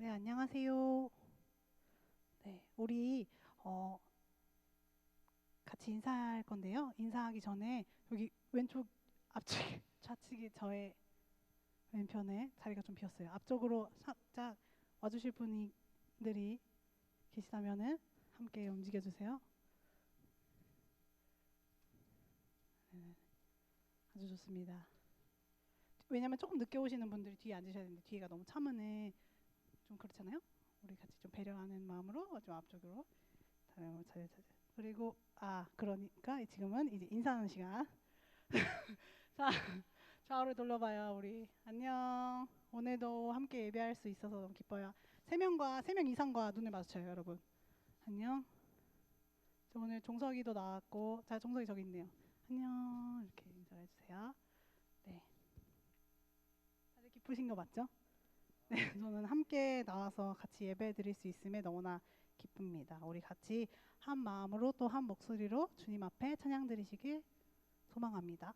네, 안녕하세요. 네, 우리 같이 인사할 건데요. 인사하기 전에 여기 왼쪽 앞쪽 좌측에 저의 왼편에 자리가 좀 비었어요. 앞쪽으로 살짝 와주실 분들이 계시다면은 함께 움직여 주세요. 네, 아주 좋습니다. 왜냐면 조금 늦게 오시는 분들이 뒤에 앉으셔야 되는데 뒤에가 너무 차면은 좀 그렇잖아요. 우리 같이 좀 배려하는 마음으로 좀 앞쪽으로 자주. 그리고 그러니까 지금은 이제 인사하는 시간. 자, 좌우를 둘러봐요. 우리 안녕. 오늘도 함께 예배할 수 있어서 너무 기뻐요. 세 명 이상과 눈을 마주쳐요, 여러분. 안녕. 저 오늘 종석이도 나왔고, 자, 종석이 저기 있네요. 안녕. 이렇게 인사해 주세요. 네, 다들 기쁘신 거 맞죠? 네, 저는 함께 나와서 같이 예배 드릴 수 있음에 너무나 기쁩니다. 우리 같이 한 마음으로 또 한 목소리로 주님 앞에 찬양 드리시길 소망합니다.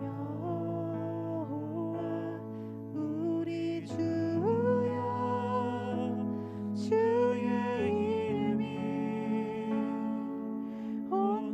여호와 우리 주여 주의 이름이 온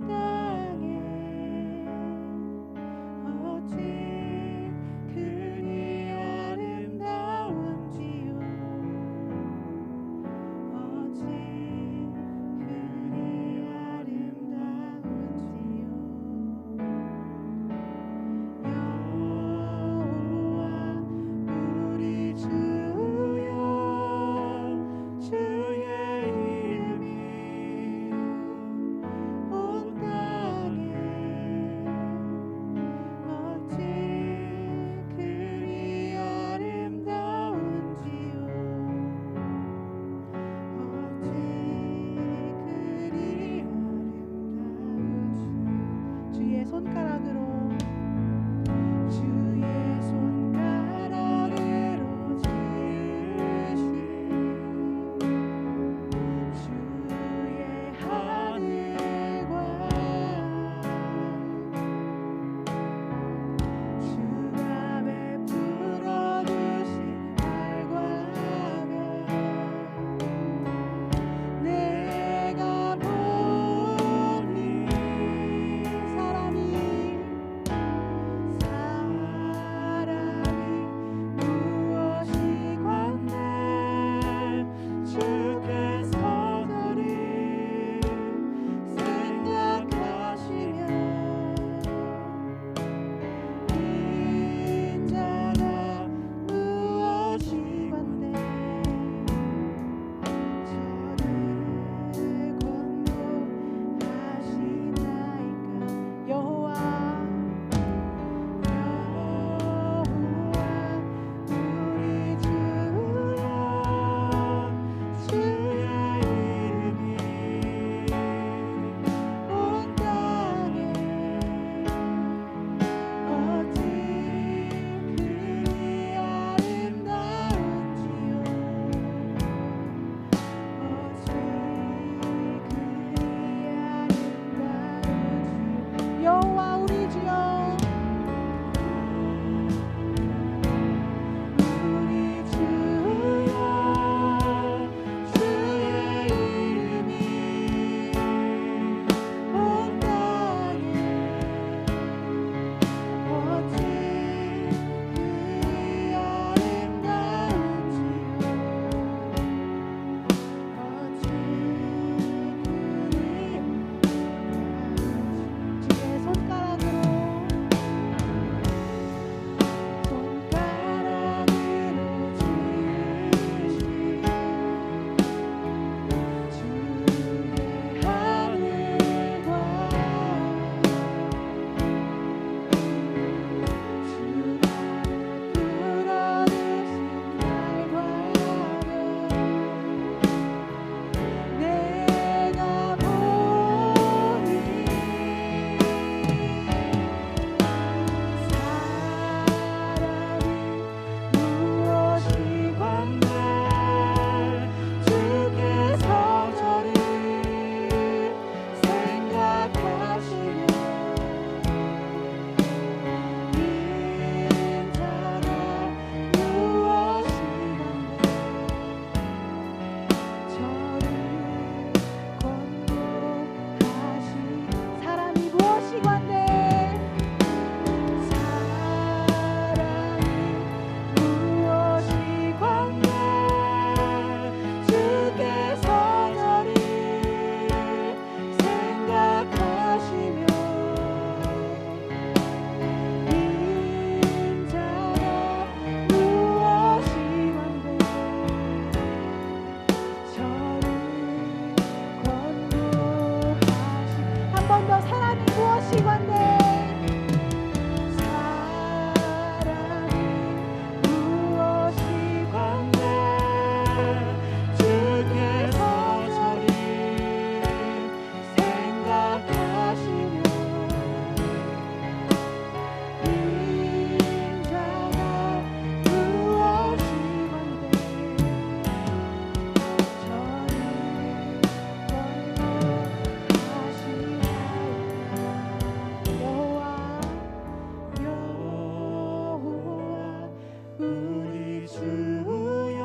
우리 주여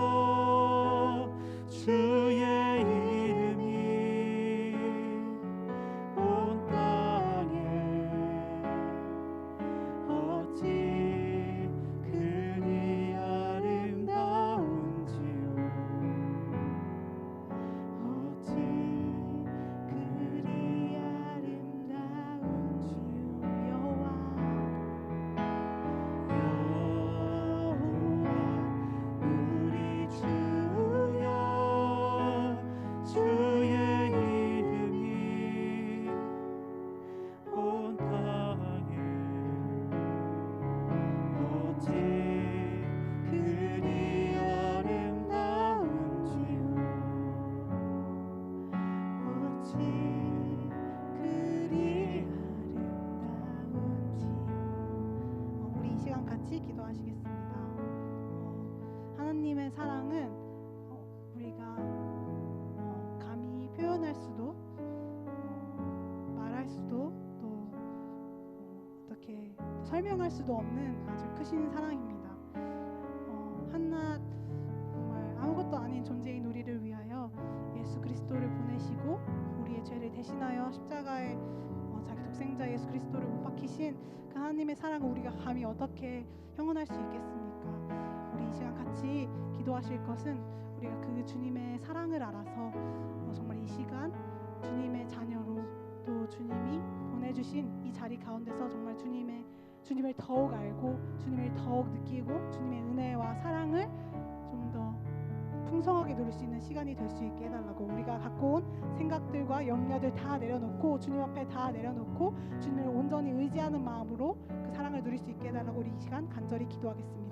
주의 이름이 온 땅에 어찌 그리 아름다운지요 어찌 그리 아름다운지요 여호와 우리 주여 주의 이름이 온 땅에 어찌 그리 아름다운지요 어찌 그리 아름다운지요 우리 이 시간 같이 기도하시겠습니다. 하나님의 사랑은 우리가 감히 표현할 수도 말할 수도 또 어떻게 설명할 수도 없는 아주 크신 사랑입니다. 한낱 정말 아무것도 아닌 존재인 우리를 위하여 예수 그리스도를 보내시고 우리의 죄를 대신하여 십자가에 자기 독생자 예수 그리스도를 못 박히신 그 하나님의 사랑을 우리가 감히 어떻게 형언할 수 있겠습니까? 우리 이 시간 같이 기도하실 것은 우리가 그 주님의 사랑을 알아서 정말 이 시간 주님의 자녀로 또 주님이 보내주신 이 자리 가운데서 정말 주님을 더욱 알고 주님을 더욱 느끼고 주님의 은혜와 사랑을 좀 더 풍성하게 누릴 수 있는 시간이 될 수 있게 해달라고 우리가 갖고 온 생각들과 염려들 다 내려놓고 주님 앞에 다 내려놓고 주님을 온전히 의지하는 마음으로 그 사랑을 누릴 수 있게 해달라고 우리 이 시간 간절히 기도하겠습니다.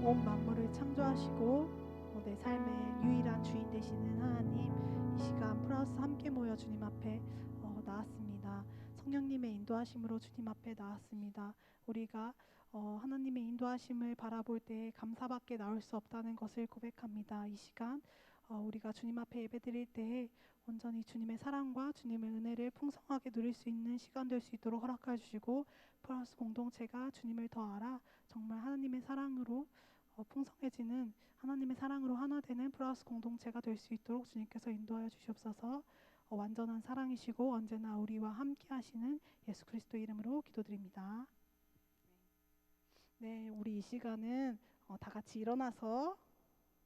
온 만물을 창조하시고 내 삶의 유일한 주인 되시는 하나님, 이 시간 플러스 함께 모여 주님 앞에 나왔습니다. 성령님의 인도하심으로 주님 앞에 나왔습니다. 우리가 하나님의 인도하심을 바라볼 때 감사밖에 나올 수 없다는 것을 고백합니다. 이 시간 우리가 주님 앞에 예배드릴 때 온전히 주님의 사랑과 주님의 은혜를 풍성하게 누릴 수 있는 시간 될 수 있도록 허락해 주시고, 플러스 공동체가 주님을 더 알아 정말 하나님의 사랑으로 풍성해지는, 하나님의 사랑으로 하나 되는 플러스 공동체가 될 수 있도록 주님께서 인도하여 주시옵소서. 완전한 사랑이시고 언제나 우리와 함께 하시는 예수 그리스도 이름으로 기도드립니다. 네, 우리 이 시간은 다 같이 일어나서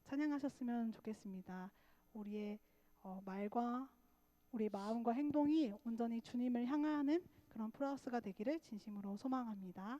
찬양하셨으면 좋겠습니다. 우리의 말과 우리 마음과 행동이 온전히 주님을 향하는 그런 플러스가 되기를 진심으로 소망합니다.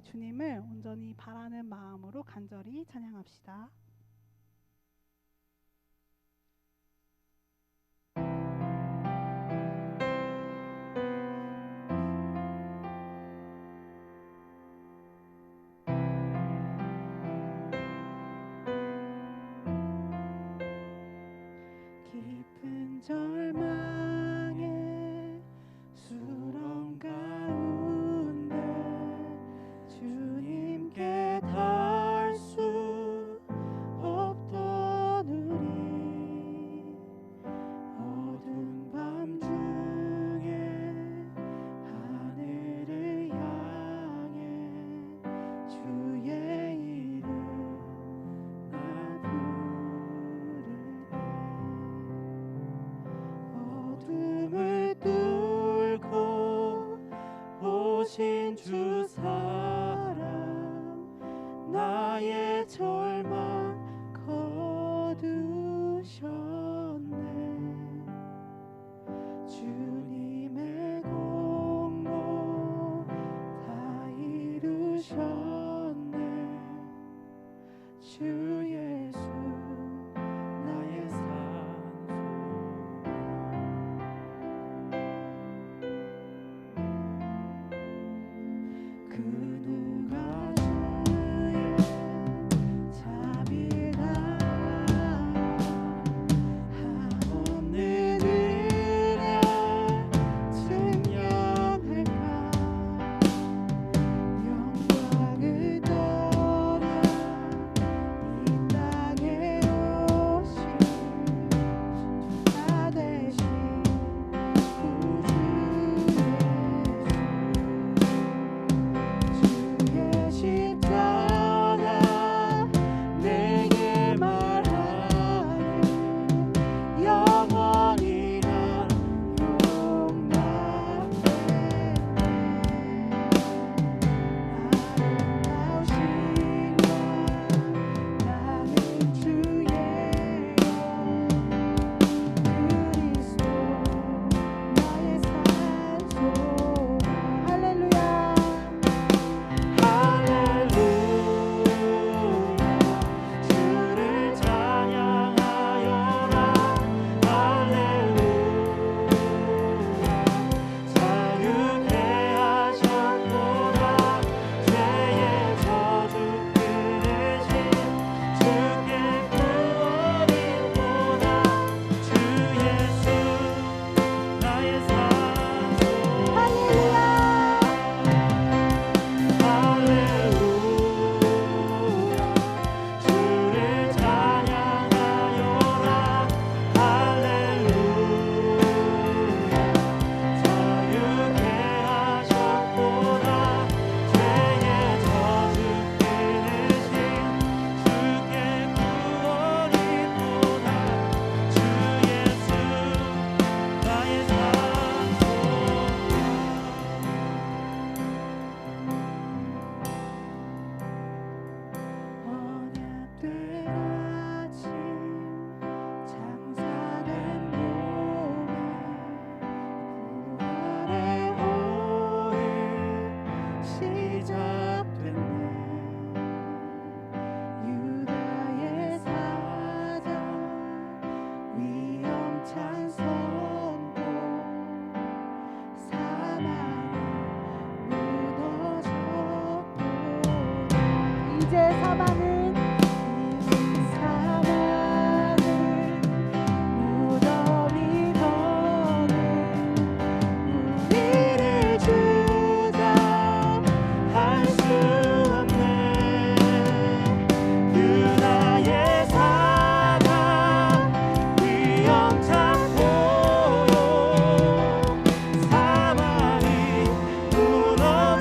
우리 주님을 온전히 바라는 마음으로 간절히 찬양합시다. 깊은 절망에 수렁 가운데 주님께 닿을 수 없던 우리 어두운 밤 중에 하늘을 향해 주의 이름 나 부르네. 어둠을 뚫고 오신 주 사랑 나의 절망 거두셨네. 주님의 공로 다 이루셨네. 주 예수 나의 산소. 그 누가 주의 자비가 한없는 은혜 증명할까. 영광을 떠나 이 땅에 오신 나 대신 구주 예수. 주의 십자가 내게 말하네. 영원히 난 용납해. 아름다우신 나는 주의 그리스도 나의 산소. 할렐루야. 할렐루야. 주를 찬양하여라. 할렐루야. 자유케 하셨구나. 죄의 저주 끊으신 주께 구원이 보다. 주 예수 나의 산소. 할렐루야. 주를 찬양하여라. 할렐루야. 자유케 하셨구나. 죄의 저주 끊으신 주께 구원이 보다. 주 예수 나의 산소. 언약된 아침 장사된 몸에 부활의 호흡 시작됐네. 유다의 사자 위험찬 선포 사망이 무너졌구나. 이제 사망은 무덤이 더는 우리를 주장할 수 없네. 유다의 사자 위험찬 포로 사망이 무너졌구나.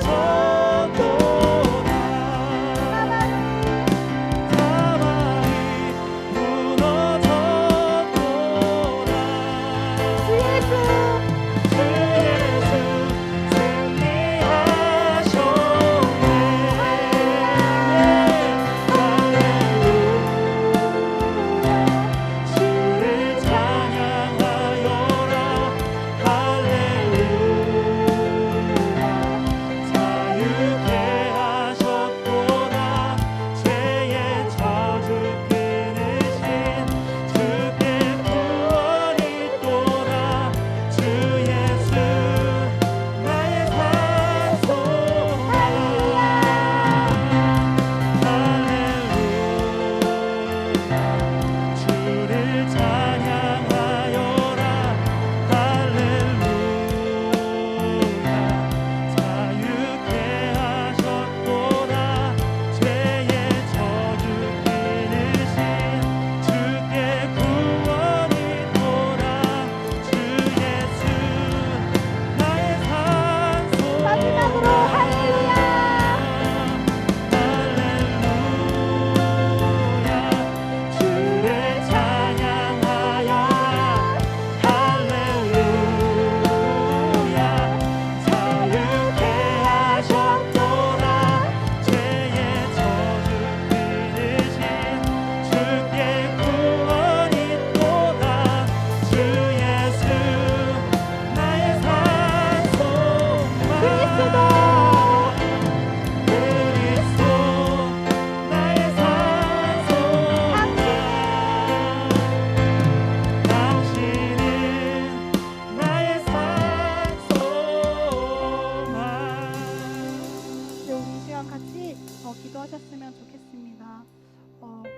같이 기도하셨으면 좋겠습니다.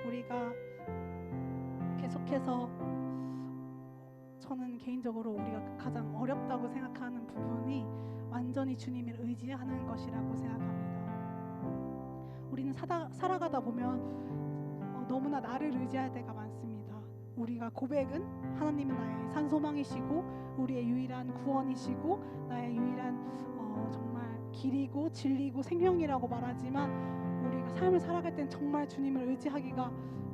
우리가 계속해서 저는 개인적으로 우리가 가장 어렵다고 생각하는 부분이 완전히 주님을 의지하는 것이라고 생각합니다. 우리는 살아가다 보면 너무나 나를 의지할 때가 많습니다. 우리가 고백은 하나님은 나의 산소망이시고 우리의 유일한 구원이시고 나의 유일한 정말 길이고 진리고 생명이라고 말하지만 우리가 삶을 살아갈 땐 정말 주님을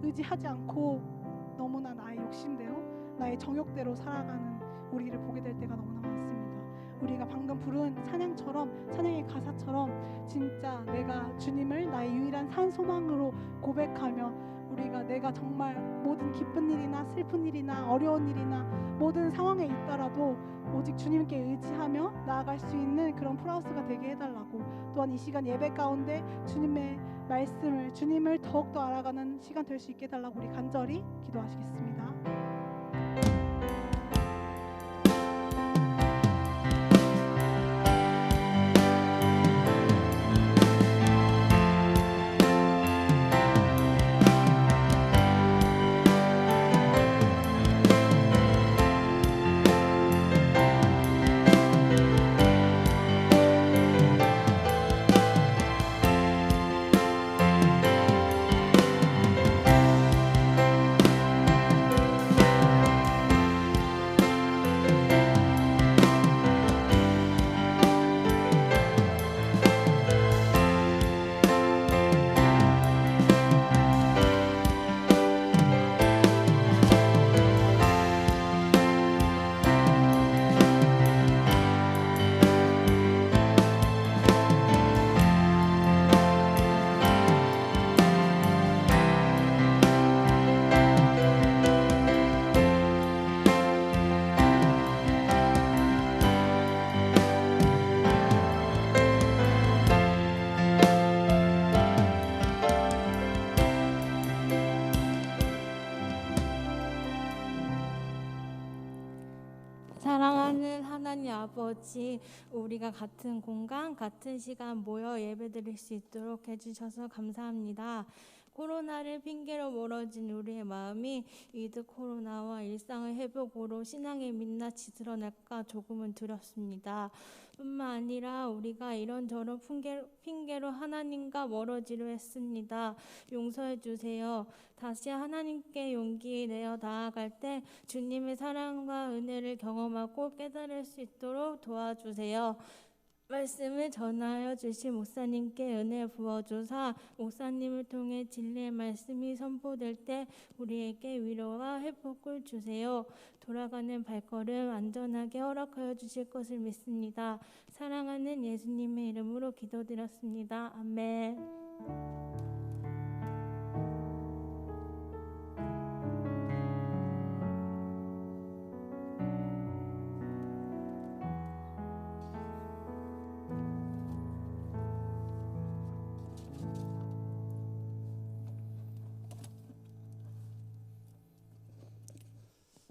의지하지 않고 너무나 나의 욕심대로 나의 정욕대로 살아가는 우리를 보게 될 때가 너무나 많습니다. 우리가 방금 부른 찬양의 가사처럼 진짜 내가 주님을 나의 유일한 산소망으로 고백하며 우리가 내가 정말 모든 기쁜 일이나 슬픈 일이나 어려운 일이나 모든 상황에 있더라도 오직 주님께 의지하며 나아갈 수 있는 그런 프로하우스가 되게 해달라고, 또한 이 시간 예배 가운데 주님의 말씀을 주님을 더욱더 알아가는 시간 될 수 있게 해달라고 우리 간절히 기도하시겠습니다. 사랑하는 하나님 아버지, 우리가 같은 공간, 같은 시간 모여 예배드릴 수 있도록 해주셔서 감사합니다. 코로나를 핑계로 멀어진 우리의 마음이 위드 코로나와 일상의 회복으로 신앙의 민낯이 드러날까 조금은 두렵습니다. 뿐만 아니라 우리가 이런저런 핑계로 하나님과 멀어지려 했습니다. 용서해 주세요. 다시 하나님께 용기 내어 나아갈 때 주님의 사랑과 은혜를 경험하고 깨달을 수 있도록 도와주세요. 말씀을 전하여 주신 목사님께 은혜 부어주사 목사님을 통해 진리의 말씀이 선포될 때 우리에게 위로와 회복을 주세요. 돌아가는 발걸음 안전하게 허락하여 주실 것을 믿습니다. 사랑하는 예수님의 이름으로 기도드렸습니다. 아멘.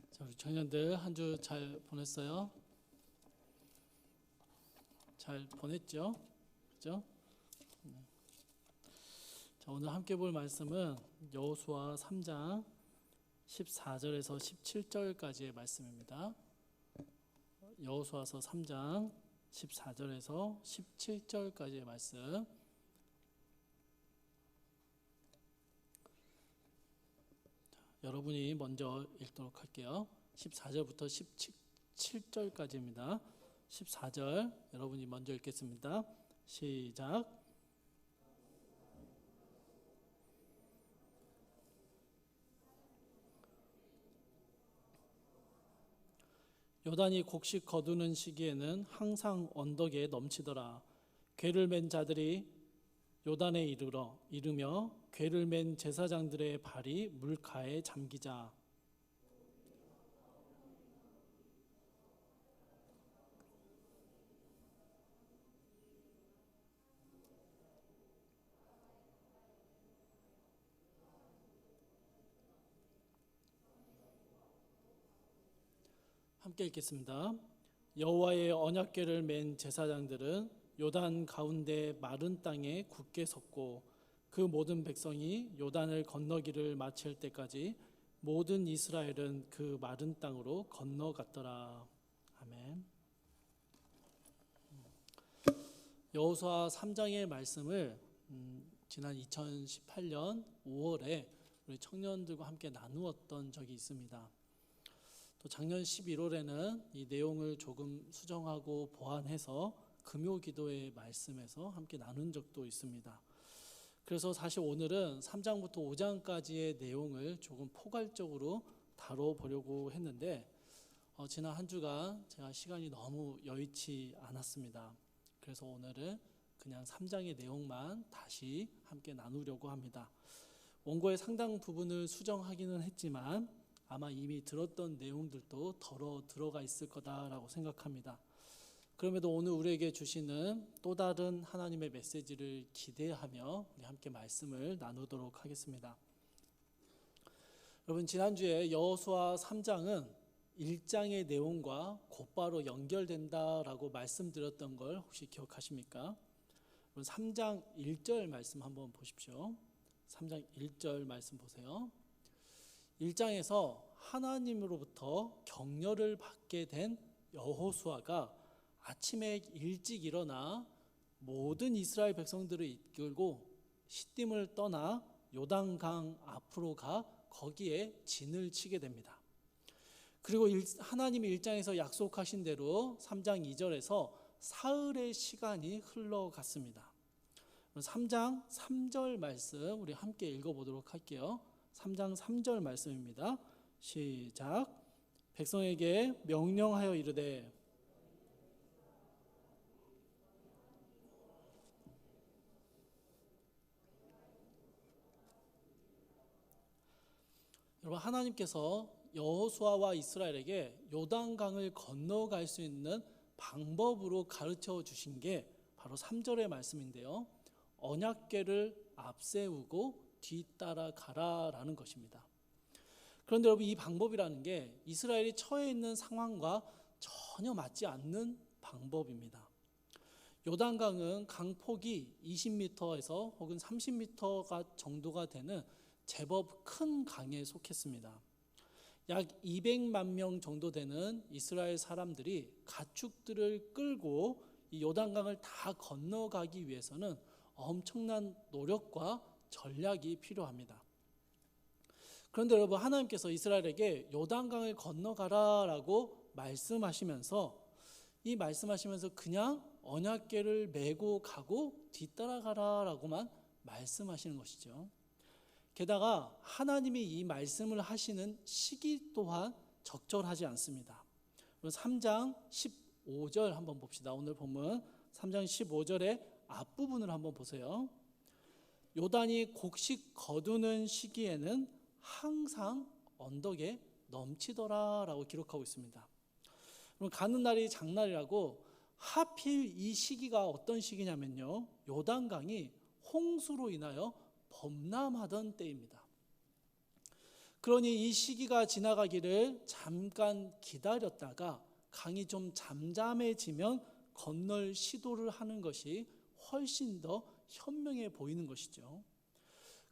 자, 우리 청년들 한 주 잘 보냈어요? 잘 보냈죠? 그죠? 자, 오늘 함께 볼 말씀은 여호수아 3장 14절에서 17절까지의 말씀입니다. 여호수아서 3장 14절에서 17절까지의 말씀. 여러분이 먼저 읽도록 할게요. 14절부터 17절까지입니다. 14절 여러분이 먼저 읽겠습니다. 시작. 요단이 곡식 거두는 시기에는 항상 언덕에 넘치더라. 궤를 맨 자들이 요단에 이르며 궤를 맨 제사장들의 발이 물가에 잠기자. 함께 읽겠습니다. 여호와의 언약궤를 맨 제사장들은 요단 가운데 마른 땅에 굳게 섰고 그 모든 백성이 요단을 건너기를 마칠 때까지 모든 이스라엘은 그 마른 땅으로 건너갔더라. 아멘. 여호수아 3장의 말씀을 지난 2018년 5월에 우리 청년들과 함께 나누었던 적이 있습니다. 또 작년 11월에는 이 내용을 조금 수정하고 보완해서 금요 기도의 말씀에서 함께 나눈 적도 있습니다. 그래서 사실 오늘은 3장부터 5장까지의 내용을 조금 포괄적으로 다뤄보려고 했는데 지난 한 주간 제가 시간이 너무 여의치 않았습니다. 그래서 오늘은 그냥 3장의 내용만 다시 함께 나누려고 합니다. 원고의 상당 부분을 수정하기는 했지만 아마 이미 들었던 내용들도 덜어 들어가 있을 거다라고 생각합니다. 그럼에도 오늘 우리에게 주시는 또 다른 하나님의 메시지를 기대하며 우리 함께 말씀을 나누도록 하겠습니다. 여러분, 지난주에 여호수아 3장은 1장의 내용과 곧바로 연결된다라고 말씀드렸던 걸 혹시 기억하십니까? 3장 1절 말씀 한번 보십시오. 3장 1절 말씀 보세요. 1장에서 하나님으로부터 격려를 받게 된 여호수아가 아침에 일찍 일어나 모든 이스라엘 백성들을 이끌고 시딤을 떠나 요단강 앞으로 가 거기에 진을 치게 됩니다. 그리고 하나님이 1장에서 약속하신 대로 3장 2절에서 사흘의 시간이 흘러갔습니다. 3장 3절 말씀 우리 함께 읽어보도록 할게요. 3장 3절 말씀입니다. 시작. 백성에게 명령하여 이르되 여러분, 하나님께서 여호수아와 이스라엘에게 요단강을 건너갈 수 있는 방법으로 가르쳐 주신 게 바로 3절의 말씀인데요. 언약궤를 앞세우고 뒤따라 가라라는 것입니다. 그런데 여러분, 이 방법이라는 게 이스라엘이 처해 있는 상황과 전혀 맞지 않는 방법입니다. 요단강은 강폭이 20m에서 혹은 30m 정도가 되는 제법 큰 강에 속했습니다. 약 200만 명 정도 되는 이스라엘 사람들이 가축들을 끌고 이 요단강을 다 건너가기 위해서는 엄청난 노력과 전략이 필요합니다. 그런데 여러분, 하나님께서 이스라엘에게 요단강을 건너가라라고 말씀하시면서 그냥 언약궤를 메고 가고 뒤따라가라라고만 말씀하시는 것이죠. 게다가 하나님이 이 말씀을 하시는 시기 또한 적절하지 않습니다. 3장 15절 한번 봅시다. 오늘 본문 3장 15절의 앞부분을 한번 보세요. 요단이 곡식 거두는 시기에는 항상 언덕에 넘치더라라고 기록하고 있습니다. 가는 날이 장날이라고 하필 이 시기가 어떤 시기냐면요, 요단강이 홍수로 인하여 범람하던 때입니다. 그러니 이 시기가 지나가기를 잠깐 기다렸다가 강이 좀 잠잠해지면 건널 시도를 하는 것이 훨씬 더 현명해 보이는 것이죠.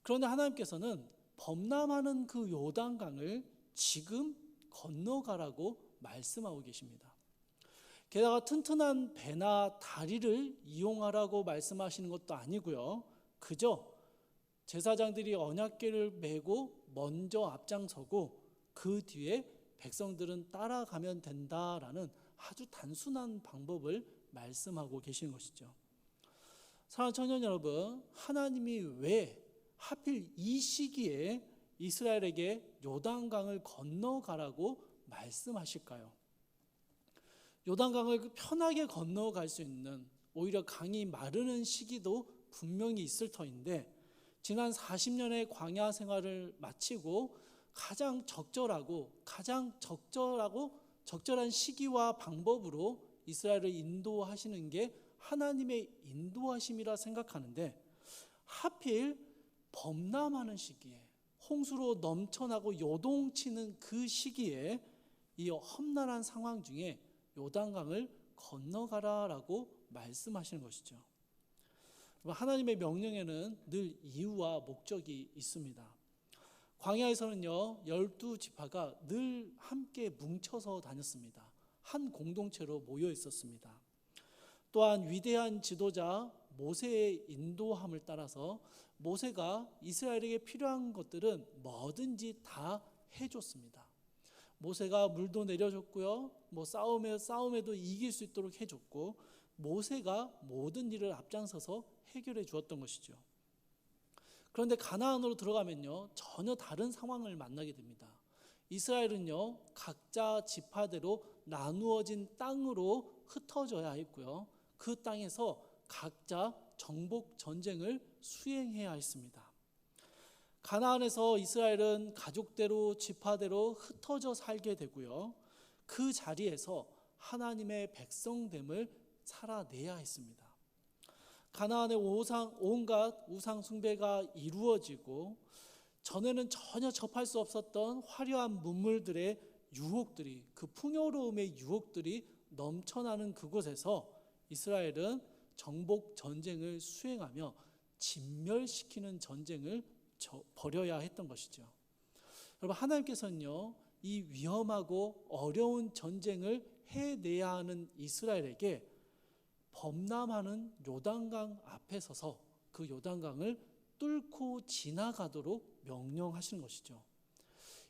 그런데 하나님께서는 범람하는 그 요단강을 지금 건너가라고 말씀하고 계십니다. 게다가 튼튼한 배나 다리를 이용하라고 말씀하시는 것도 아니고요, 그저 제사장들이 언약궤를 메고 먼저 앞장서고 그 뒤에 백성들은 따라가면 된다라는 아주 단순한 방법을 말씀하고 계시는 것이죠. 사랑하는 청년 여러분, 하나님이 왜 하필 이 시기에 이스라엘에게 요단강을 건너가라고 말씀하실까요? 요단강을 편하게 건너갈 수 있는, 오히려 강이 마르는 시기도 분명히 있을 터인데, 지난 40년의 광야 생활을 마치고 가장 적절한 시기와 방법으로 이스라엘을 인도하시는 게 하나님의 인도하심이라 생각하는데, 하필 범람하는 시기에, 홍수로 넘쳐나고 요동치는 그 시기에 이 험난한 상황 중에 요단강을 건너가라라고 말씀하시는 것이죠. 하나님의 명령에는 늘 이유와 목적이 있습니다. 광야에서는요 12지파가 늘 함께 뭉쳐서 다녔습니다. 한 공동체로 모여 있었습니다. 또한 위대한 지도자 모세의 인도함을 따라서 모세가 이스라엘에게 필요한 것들은 뭐든지 다 해줬습니다. 모세가 물도 내려줬고요, 싸움에도 이길 수 있도록 해줬고, 모세가 모든 일을 앞장서서 해결해 주었던 것이죠. 그런데 가나안으로 들어가면요 전혀 다른 상황을 만나게 됩니다. 이스라엘은요 각자 지파대로 나누어진 땅으로 흩어져야 했고요, 그 땅에서 각자 정복 전쟁을 수행해야 했습니다. 가나안에서 이스라엘은 가족대로 지파대로 흩어져 살게 되고요, 그 자리에서 하나님의 백성됨을 살아내야 했습니다. 가나안의 온갖 우상 숭배가 이루어지고 전에는 전혀 접할 수 없었던 화려한 문물들의 유혹들이, 그 풍요로움의 유혹들이 넘쳐나는 그곳에서 이스라엘은 정복 전쟁을 수행하며 진멸시키는 전쟁을 벌여야 했던 것이죠. 여러분, 하나님께서는요 이 위험하고 어려운 전쟁을 해내야 하는 이스라엘에게 범람하는 요단강 앞에 서서 그 요단강을 뚫고 지나가도록 명령하시는 것이죠.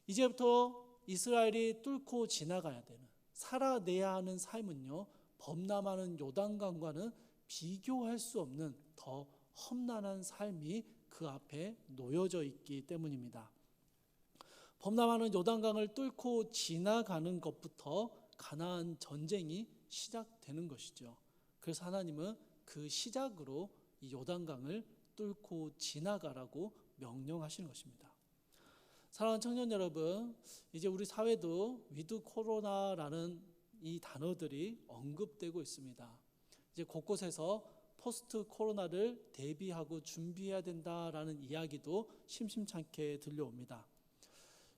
이제부터 이스라엘이 뚫고 지나가야 되는, 살아내야 하는 삶은요 범람하는 요단강과는 비교할 수 없는 더 험난한 삶이 그 앞에 놓여져 있기 때문입니다. 범람하는 요단강을 뚫고 지나가는 것부터 가나안 전쟁이 시작되는 것이죠. 그래서 하나님은 그 시작으로 이 요단강을 뚫고 지나가라고 명령하시는 것입니다. 사랑하는 청년 여러분, 이제 우리 사회도 위드 코로나라는 이 단어들이 언급되고 있습니다. 이제 곳곳에서 포스트 코로나를 대비하고 준비해야 된다라는 이야기도 심심찮게 들려옵니다.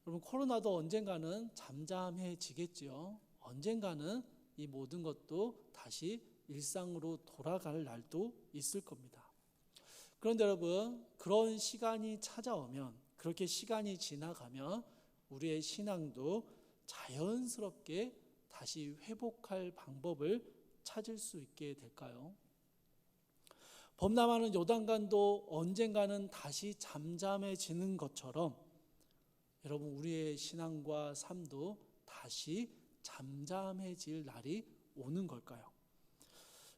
여러분, 코로나도 언젠가는 잠잠해지겠지요. 언젠가는 이 모든 것도 다시 일상으로 돌아갈 날도 있을 겁니다. 그런데 여러분, 그런 시간이 찾아오면, 그렇게 시간이 지나가면 우리의 신앙도 자연스럽게 다시 회복할 방법을 찾을 수 있게 될까요? 범람하는 요단강도 언젠가는 다시 잠잠해지는 것처럼 여러분, 우리의 신앙과 삶도 다시 잠잠해질 날이 오는 걸까요?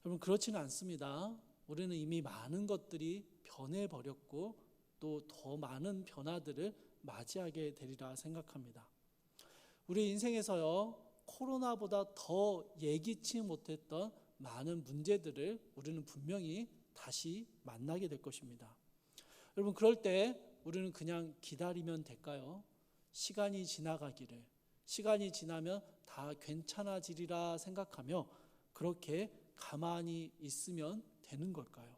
여러분, 그렇지는 않습니다. 우리는 이미 많은 것들이 변해버렸고 또 더 많은 변화들을 맞이하게 되리라 생각합니다. 우리 인생에서요, 코로나보다 더 예기치 못했던 많은 문제들을 우리는 분명히 다시 만나게 될 것입니다. 여러분, 그럴 때 우리는 그냥 기다리면 될까요? 시간이 지나가기를, 시간이 지나면 다 괜찮아지리라 생각하며 그렇게 가만히 있으면 되는 걸까요?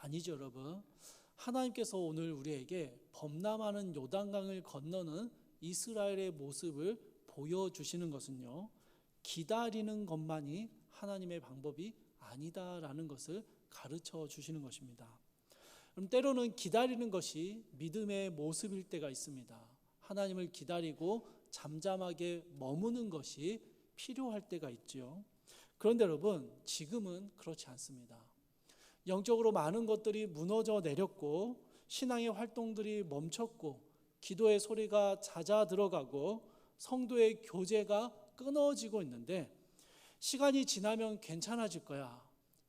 아니죠, 여러분. 하나님께서 오늘 우리에게 범람하는 요단강을 건너는 이스라엘의 모습을 보여주시는 것은요, 기다리는 것만이 하나님의 방법이 아니다라는 것을 가르쳐 주시는 것입니다. 그럼 때로는 기다리는 것이 믿음의 모습일 때가 있습니다. 하나님을 기다리고 잠잠하게 머무는 것이 필요할 때가 있죠. 그런데 여러분, 지금은 그렇지 않습니다. 영적으로 많은 것들이 무너져 내렸고 신앙의 활동들이 멈췄고 기도의 소리가 잦아들어가고 성도의 교제가 끊어지고 있는데, 시간이 지나면 괜찮아질 거야,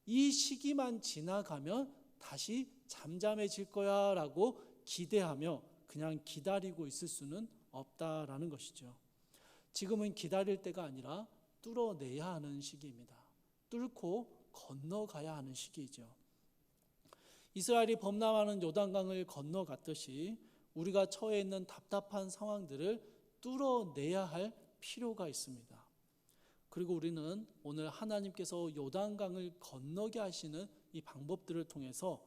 이 시기만 지나가면 다시 잠잠해질 거야 라고 기대하며 그냥 기다리고 있을 수는 없다라는 것이죠. 지금은 기다릴 때가 아니라 뚫어내야 하는 시기입니다. 뚫고 건너가야 하는 시기이죠. 이스라엘이 범람하는 요단강을 건너갔듯이 우리가 처해 있는 답답한 상황들을 뚫어내야 할 필요가 있습니다. 그리고 우리는 오늘 하나님께서 요단강을 건너게 하시는 이 방법들을 통해서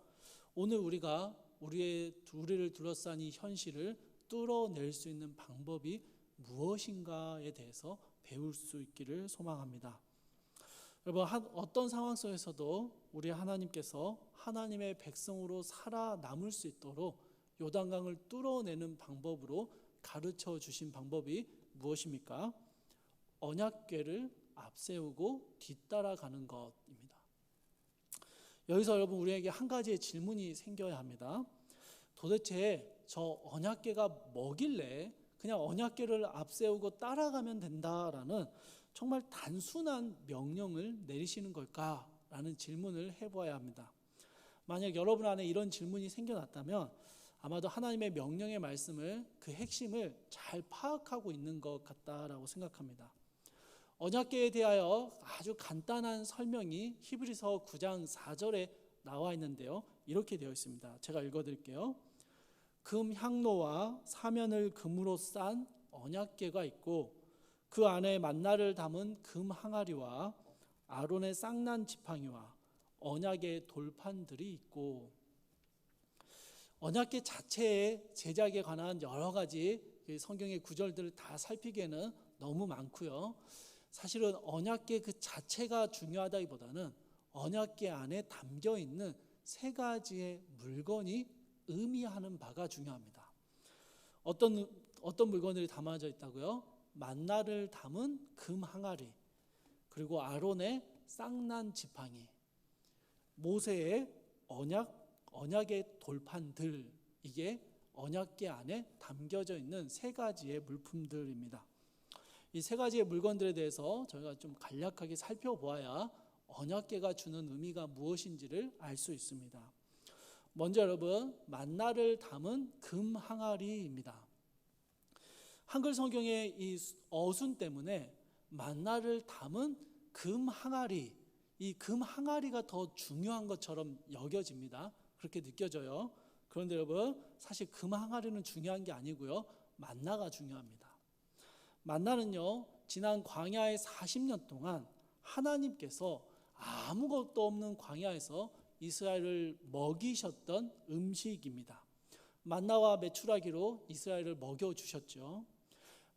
오늘 우리가 우리를 둘러싼 이 현실을 뚫어낼 수 있는 방법이 무엇인가에 대해서 배울 수 있기를 소망합니다. 여러분, 어떤 상황 속에서도 우리 하나님께서 하나님의 백성으로 살아남을 수 있도록 요단강을 뚫어내는 방법으로 가르쳐 주신 방법이 무엇입니까? 언약궤를 앞세우고 뒤따라가는 것입니다. 여기서 여러분, 우리에게 한 가지의 질문이 생겨야 합니다. 도대체 저 언약궤가 뭐길래 그냥 언약궤를 앞세우고 따라가면 된다라는 정말 단순한 명령을 내리시는 걸까라는 질문을 해보아야 합니다. 만약 여러분 안에 이런 질문이 생겨났다면 아마도 하나님의 명령의 말씀을, 그 핵심을 잘 파악하고 있는 것 같다라고 생각합니다. 언약궤에 대하여 아주 간단한 설명이 히브리서 9장 4절에 나와 있는데요, 이렇게 되어 있습니다. 제가 읽어드릴게요. 금 향로와 사면을 금으로 싼 언약궤가 있고 그 안에 만나를 담은 금 항아리와 아론의 쌍난 지팡이와 언약의 돌판들이 있고, 언약궤 자체의 제작에 관한 여러 가지 성경의 구절들을 다 살피기에는 너무 많고요. 사실은 언약궤 그 자체가 중요하다기보다는 언약궤 안에 담겨 있는 세 가지의 물건이 의미하는 바가 중요합니다. 어떤 물건들이 담아져 있다고요? 만나를 담은 금 항아리, 그리고 아론의 쌍난 지팡이, 모세의 언약의 돌판들, 이게 언약궤 안에 담겨져 있는 세 가지의 물품들입니다. 이 세 가지의 물건들에 대해서 저희가 좀 간략하게 살펴보아야 언약궤가 주는 의미가 무엇인지를 알 수 있습니다. 먼저 여러분, 만나를 담은 금 항아리입니다. 한글 성경의 이 어순 때문에 만나를 담은 금 항아리, 이 금 항아리가 더 중요한 것처럼 여겨집니다. 그렇게 느껴져요. 그런데 여러분, 사실 금 항아리는 중요한 게 아니고요, 만나가 중요합니다. 만나는요, 지난 광야의 40년 동안 하나님께서 아무것도 없는 광야에서 이스라엘을 먹이셨던 음식입니다. 만나와 메추라기로 이스라엘을 먹여주셨죠.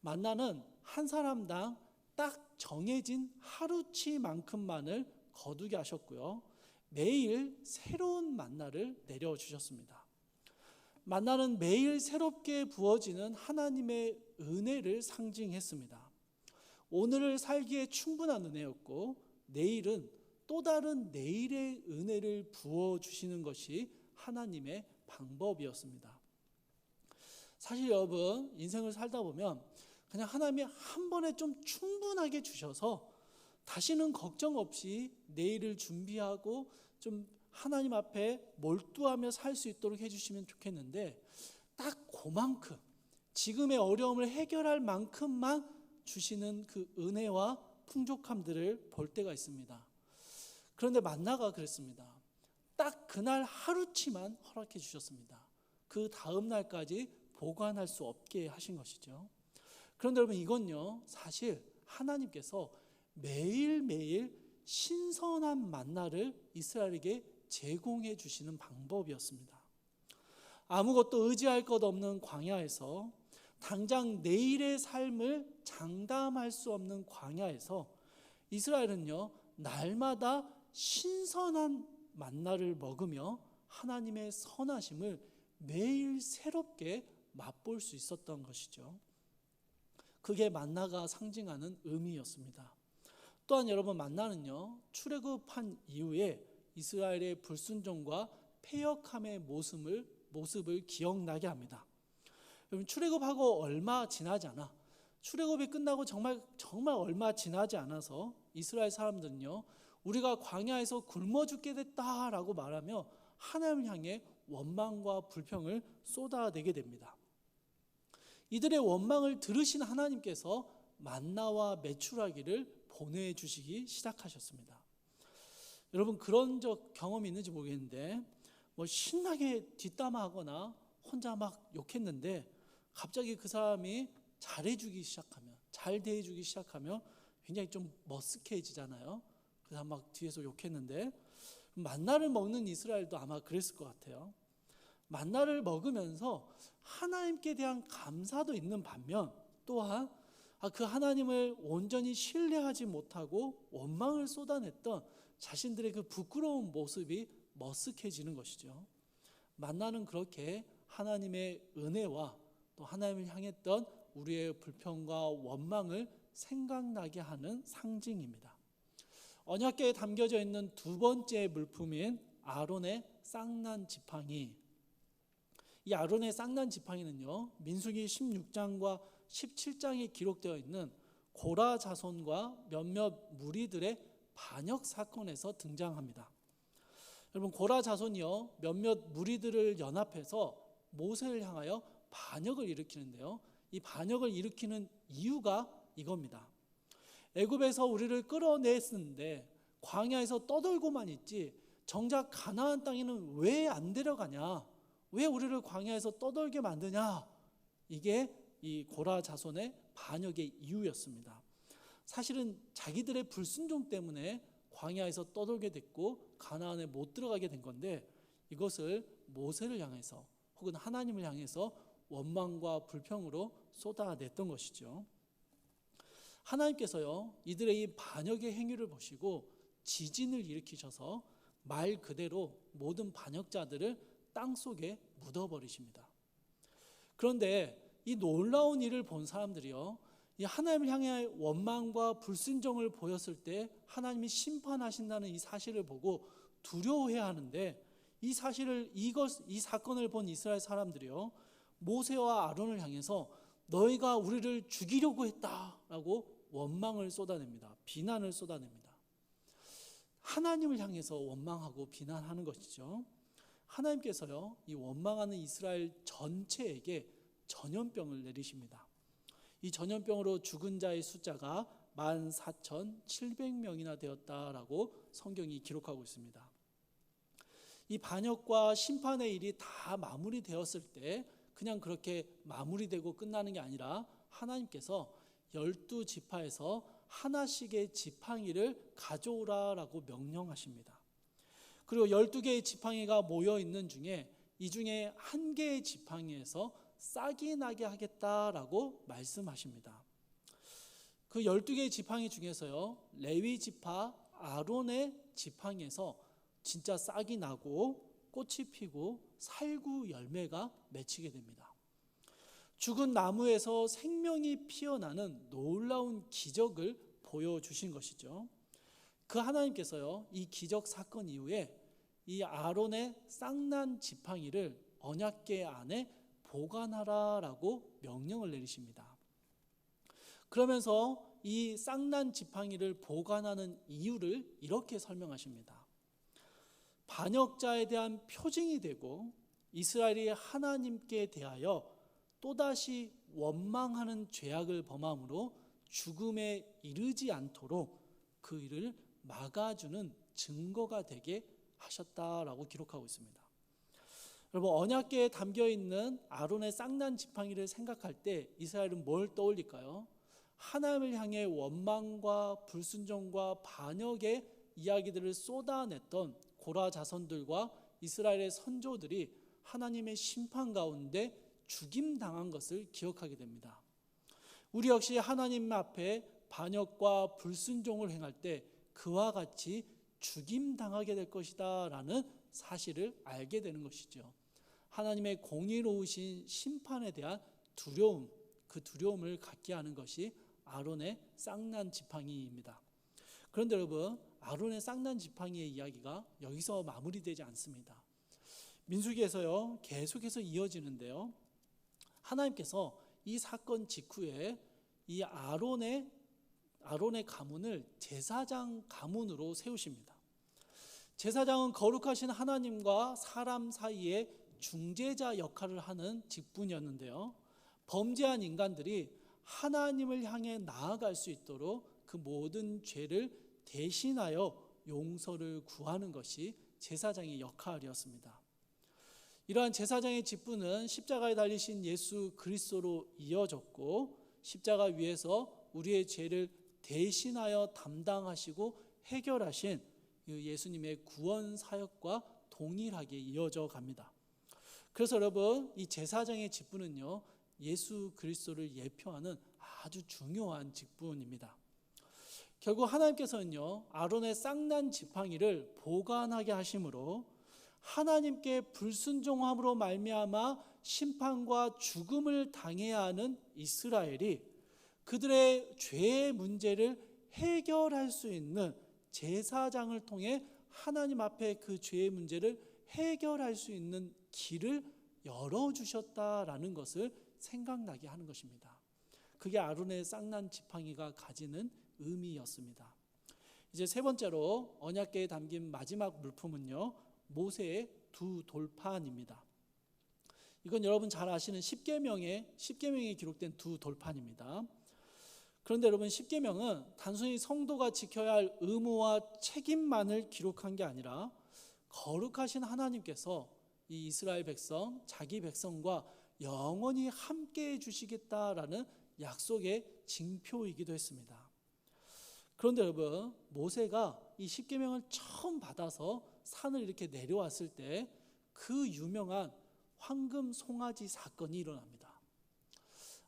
만나는 한 사람당 딱 정해진 하루치만큼만을 거두게 하셨고요, 매일 새로운 만나를 내려주셨습니다. 만나는 매일 새롭게 부어지는 하나님의 은혜를 상징했습니다. 오늘을 살기에 충분한 은혜였고, 내일은 또 다른 내일의 은혜를 부어주시는 것이 하나님의 방법이었습니다. 사실 여러분, 인생을 살다 보면 그냥 하나님이 한 번에 좀 충분하게 주셔서 다시는 걱정 없이 내일을 준비하고 좀 하나님 앞에 몰두하며 살 수 있도록 해주시면 좋겠는데, 딱 그만큼 지금의 어려움을 해결할 만큼만 주시는 그 은혜와 풍족함들을 볼 때가 있습니다. 그런데 만나가 그랬습니다. 딱 그날 하루치만 허락해 주셨습니다. 그 다음 날까지 보관할 수 없게 하신 것이죠. 그런데 여러분, 이건요, 사실 하나님께서 매일매일 신선한 만나를 이스라엘에게 제공해 주시는 방법이었습니다. 아무것도 의지할 것 없는 광야에서, 당장 내일의 삶을 장담할 수 없는 광야에서 이스라엘은요, 날마다 신선한 만나를 먹으며 하나님의 선하심을 매일 새롭게 맛볼 수 있었던 것이죠. 그게 만나가 상징하는 의미였습니다. 또한 여러분, 만나는요, 출애굽한 이후에 이스라엘의 불순종과 패역함의 모습을 기억나게 합니다. 여러분, 출애굽하고 얼마 지나지 않아, 출애굽이 끝나고 정말 얼마 지나지 않아서 이스라엘 사람들은요, 우리가 광야에서 굶어 죽게 됐다라고 말하며 하나님을 향해 원망과 불평을 쏟아내게 됩니다. 이들의 원망을 들으신 하나님께서 만나와 메추라기를 보내주시기 시작하셨습니다. 여러분, 그런 경험이 있는지 모르겠는데, 신나게 뒷담화하거나 혼자 막 욕했는데 갑자기 그 사람이 잘해주기 시작하면, 잘 대해주기 시작하면 굉장히 좀 머쓱해지잖아요. 그래서 막 뒤에서 욕했는데, 만나를 먹는 이스라엘도 아마 그랬을 것 같아요. 만나를 먹으면서 하나님께 대한 감사도 있는 반면, 또한 그 하나님을 온전히 신뢰하지 못하고 원망을 쏟아냈던 자신들의 그 부끄러운 모습이 머쓱해지는 것이죠. 만나는 그렇게 하나님의 은혜와 또 하나님을 향했던 우리의 불평과 원망을 생각나게 하는 상징입니다. 언약궤에 담겨져 있는 두 번째 물품인 아론의 쌍난 지팡이. 이 아론의 쌍난 지팡이는요, 민수기 16장과 17장에 기록되어 있는 고라 자손과 몇몇 무리들의 반역 사건에서 등장합니다. 여러분, 고라 자손이요, 몇몇 무리들을 연합해서 모세를 향하여 반역을 일으키는데요, 이 반역을 일으키는 이유가 이겁니다. 애굽에서 우리를 끌어냈는데 광야에서 떠돌고만 있지 정작 가나안 땅에는 왜 안 데려가냐, 왜 우리를 광야에서 떠돌게 만드냐, 이게 이 고라 자손의 반역의 이유였습니다. 사실은 자기들의 불순종 때문에 광야에서 떠돌게 됐고 가나안에 못 들어가게 된 건데, 이것을 모세를 향해서 혹은 하나님을 향해서 원망과 불평으로 쏟아냈던 것이죠. 하나님께서요, 이들의 이 반역의 행위를 보시고 지진을 일으키셔서 말 그대로 모든 반역자들을 땅속에 묻어버리십니다. 그런데 이 놀라운 일을 본 사람들이요, 이 하나님을 향해 원망과 불순종을 보였을 때 하나님이 심판하신다는 이 사실을 보고 두려워해야 하는데, 이 사건을 본 이스라엘 사람들이요, 모세와 아론을 향해서 너희가 우리를 죽이려고 했다라고 원망을 쏟아냅니다. 비난을 쏟아냅니다. 하나님을 향해서 원망하고 비난하는 것이죠. 하나님께서요, 이 원망하는 이스라엘 전체에게 전염병을 내리십니다. 이 전염병으로 죽은 자의 숫자가 14,700명이나 되었다라고 성경이 기록하고 있습니다. 이 반역과 심판의 일이 다 마무리되었을 때 그냥 그렇게 마무리되고 끝나는 게 아니라 하나님께서 12지파에서 하나씩의 지팡이를 가져오라라고 명령하십니다. 그리고 12개의 지팡이가 모여있는 중에 이 중에 한 개의 지팡이에서 싹이 나게 하겠다라고 말씀하십니다. 그 12개의 지팡이 중에서요, 레위 지파 아론의 지팡이에서 진짜 싹이 나고 꽃이 피고 살구 열매가 맺히게 됩니다. 죽은 나무에서 생명이 피어나는 놀라운 기적을 보여주신 것이죠. 그 하나님께서요, 이 기적 사건 이후에 이 아론의 쌍난 지팡이를 언약궤 안에 보관하라라고 명령을 내리십니다. 그러면서 이 쌍난 지팡이를 보관하는 이유를 이렇게 설명하십니다. 반역자에 대한 표징이 되고 이스라엘이 하나님께 대하여 또다시 원망하는 죄악을 범함으로 죽음에 이르지 않도록 그 일을 막아주는 증거가 되게 하셨다라고 기록하고 있습니다. 여러분, 언약궤에 담겨있는 아론의 쌍난 지팡이를 생각할 때 이스라엘은 뭘 떠올릴까요? 하나님을 향해 원망과 불순종과 반역의 이야기들을 쏟아냈던 고라 자손들과 이스라엘의 선조들이 하나님의 심판 가운데 죽임당한 것을 기억하게 됩니다. 우리 역시 하나님 앞에 반역과 불순종을 행할 때 그와 같이 죽임당하게 될 것이다 라는 사실을 알게 되는 것이죠. 하나님의 공의로우신 심판에 대한 두려움, 그 두려움을 갖게 하는 것이 아론의 쌍난 지팡이입니다. 그런데 여러분, 아론의 쌍난 지팡이의 이야기가 여기서 마무리되지 않습니다. 민수기에서요, 계속해서 이어지는데요, 하나님께서 이 사건 직후에 이 아론의 가문을 제사장 가문으로 세우십니다. 제사장은 거룩하신 하나님과 사람 사이에 중재자 역할을 하는 직분이었는데요, 범죄한 인간들이 하나님을 향해 나아갈 수 있도록 그 모든 죄를 대신하여 용서를 구하는 것이 제사장의 역할이었습니다. 이러한 제사장의 직분은 십자가에 달리신 예수 그리스도로 이어졌고, 십자가 위에서 우리의 죄를 대신하여 담당하시고 해결하신 예수님의 구원 사역과 동일하게 이어져 갑니다. 그래서 여러분, 이 제사장의 직분은요, 예수 그리스도를 예표하는 아주 중요한 직분입니다. 결국 하나님께서는요, 아론의 쌍난 지팡이를 보관하게 하심으로 하나님께 불순종함으로 말미암아 심판과 죽음을 당해야 하는 이스라엘이 그들의 죄의 문제를 해결할 수 있는 제사장을 통해 하나님 앞에 그 죄의 문제를 해결할 수 있는 길을 열어주셨다라는 것을 생각나게 하는 것입니다. 그게 아론의 쌍난 지팡이가 가지는 의미였습니다. 이제 세 번째로 언약궤에 담긴 마지막 물품은요, 모세의 두 돌판입니다. 이건 여러분 잘 아시는 십계명에 기록된 두 돌판입니다. 그런데 여러분, 십계명은 단순히 성도가 지켜야 할 의무와 책임만을 기록한 게 아니라 거룩하신 하나님께서 이 이스라엘 백성, 자기 백성과 영원히 함께 해주시겠다라는 약속의 징표이기도 했습니다. 그런데 여러분, 모세가 이 십계명을 처음 받아서 산을 이렇게 내려왔을 때 그 유명한 황금 송아지 사건이 일어납니다.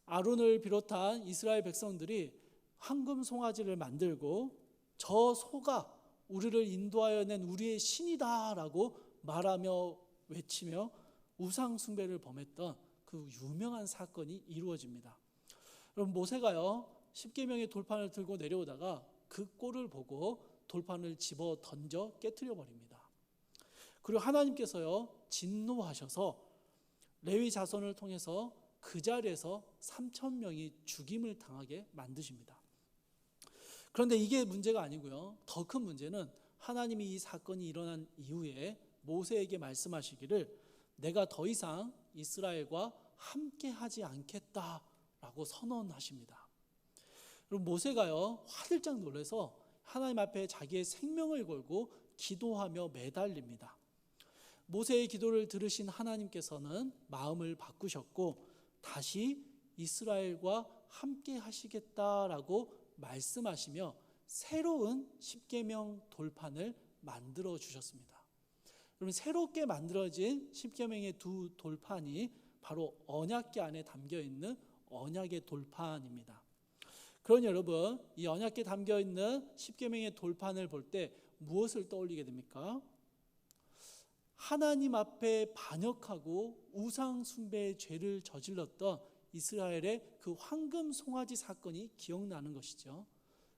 아론을 비롯한 이스라엘 백성들이 황금 송아지를 만들고 저 소가 우리를 인도하여 낸 우리의 신이다라고 말하며 외치며 우상 숭배를 범했던 그 유명한 사건이 이루어집니다. 여러분, 모세가요, 십계명의 돌판을 들고 내려오다가 그 꼴을 보고 돌판을 집어 던져 깨트려 버립니다. 그리고 하나님께서요, 진노하셔서 레위 자손을 통해서 그 자리에서 3,000명이 죽임을 당하게 만드십니다. 그런데 이게 문제가 아니고요, 더 큰 문제는 하나님이 이 사건이 일어난 이후에 모세에게 말씀하시기를 내가 더 이상 이스라엘과 함께 하지 않겠다라고 선언하십니다. 그럼 모세가요, 화들짝 놀라서 하나님 앞에 자기의 생명을 걸고 기도하며 매달립니다. 모세의 기도를 들으신 하나님께서는 마음을 바꾸셨고 다시 이스라엘과 함께 하시겠다라고 말씀하시며 새로운 십계명 돌판을 만들어 주셨습니다. 여러분, 새롭게 만들어진 십계명의 두 돌판이 바로 언약궤 안에 담겨 있는 언약의 돌판입니다. 그러니 여러분, 이 언약궤에 담겨 있는 십계명의 돌판을 볼 때 무엇을 떠올리게 됩니까? 하나님 앞에 반역하고 우상 숭배의 죄를 저질렀던 이스라엘의 그 황금 송아지 사건이 기억나는 것이죠.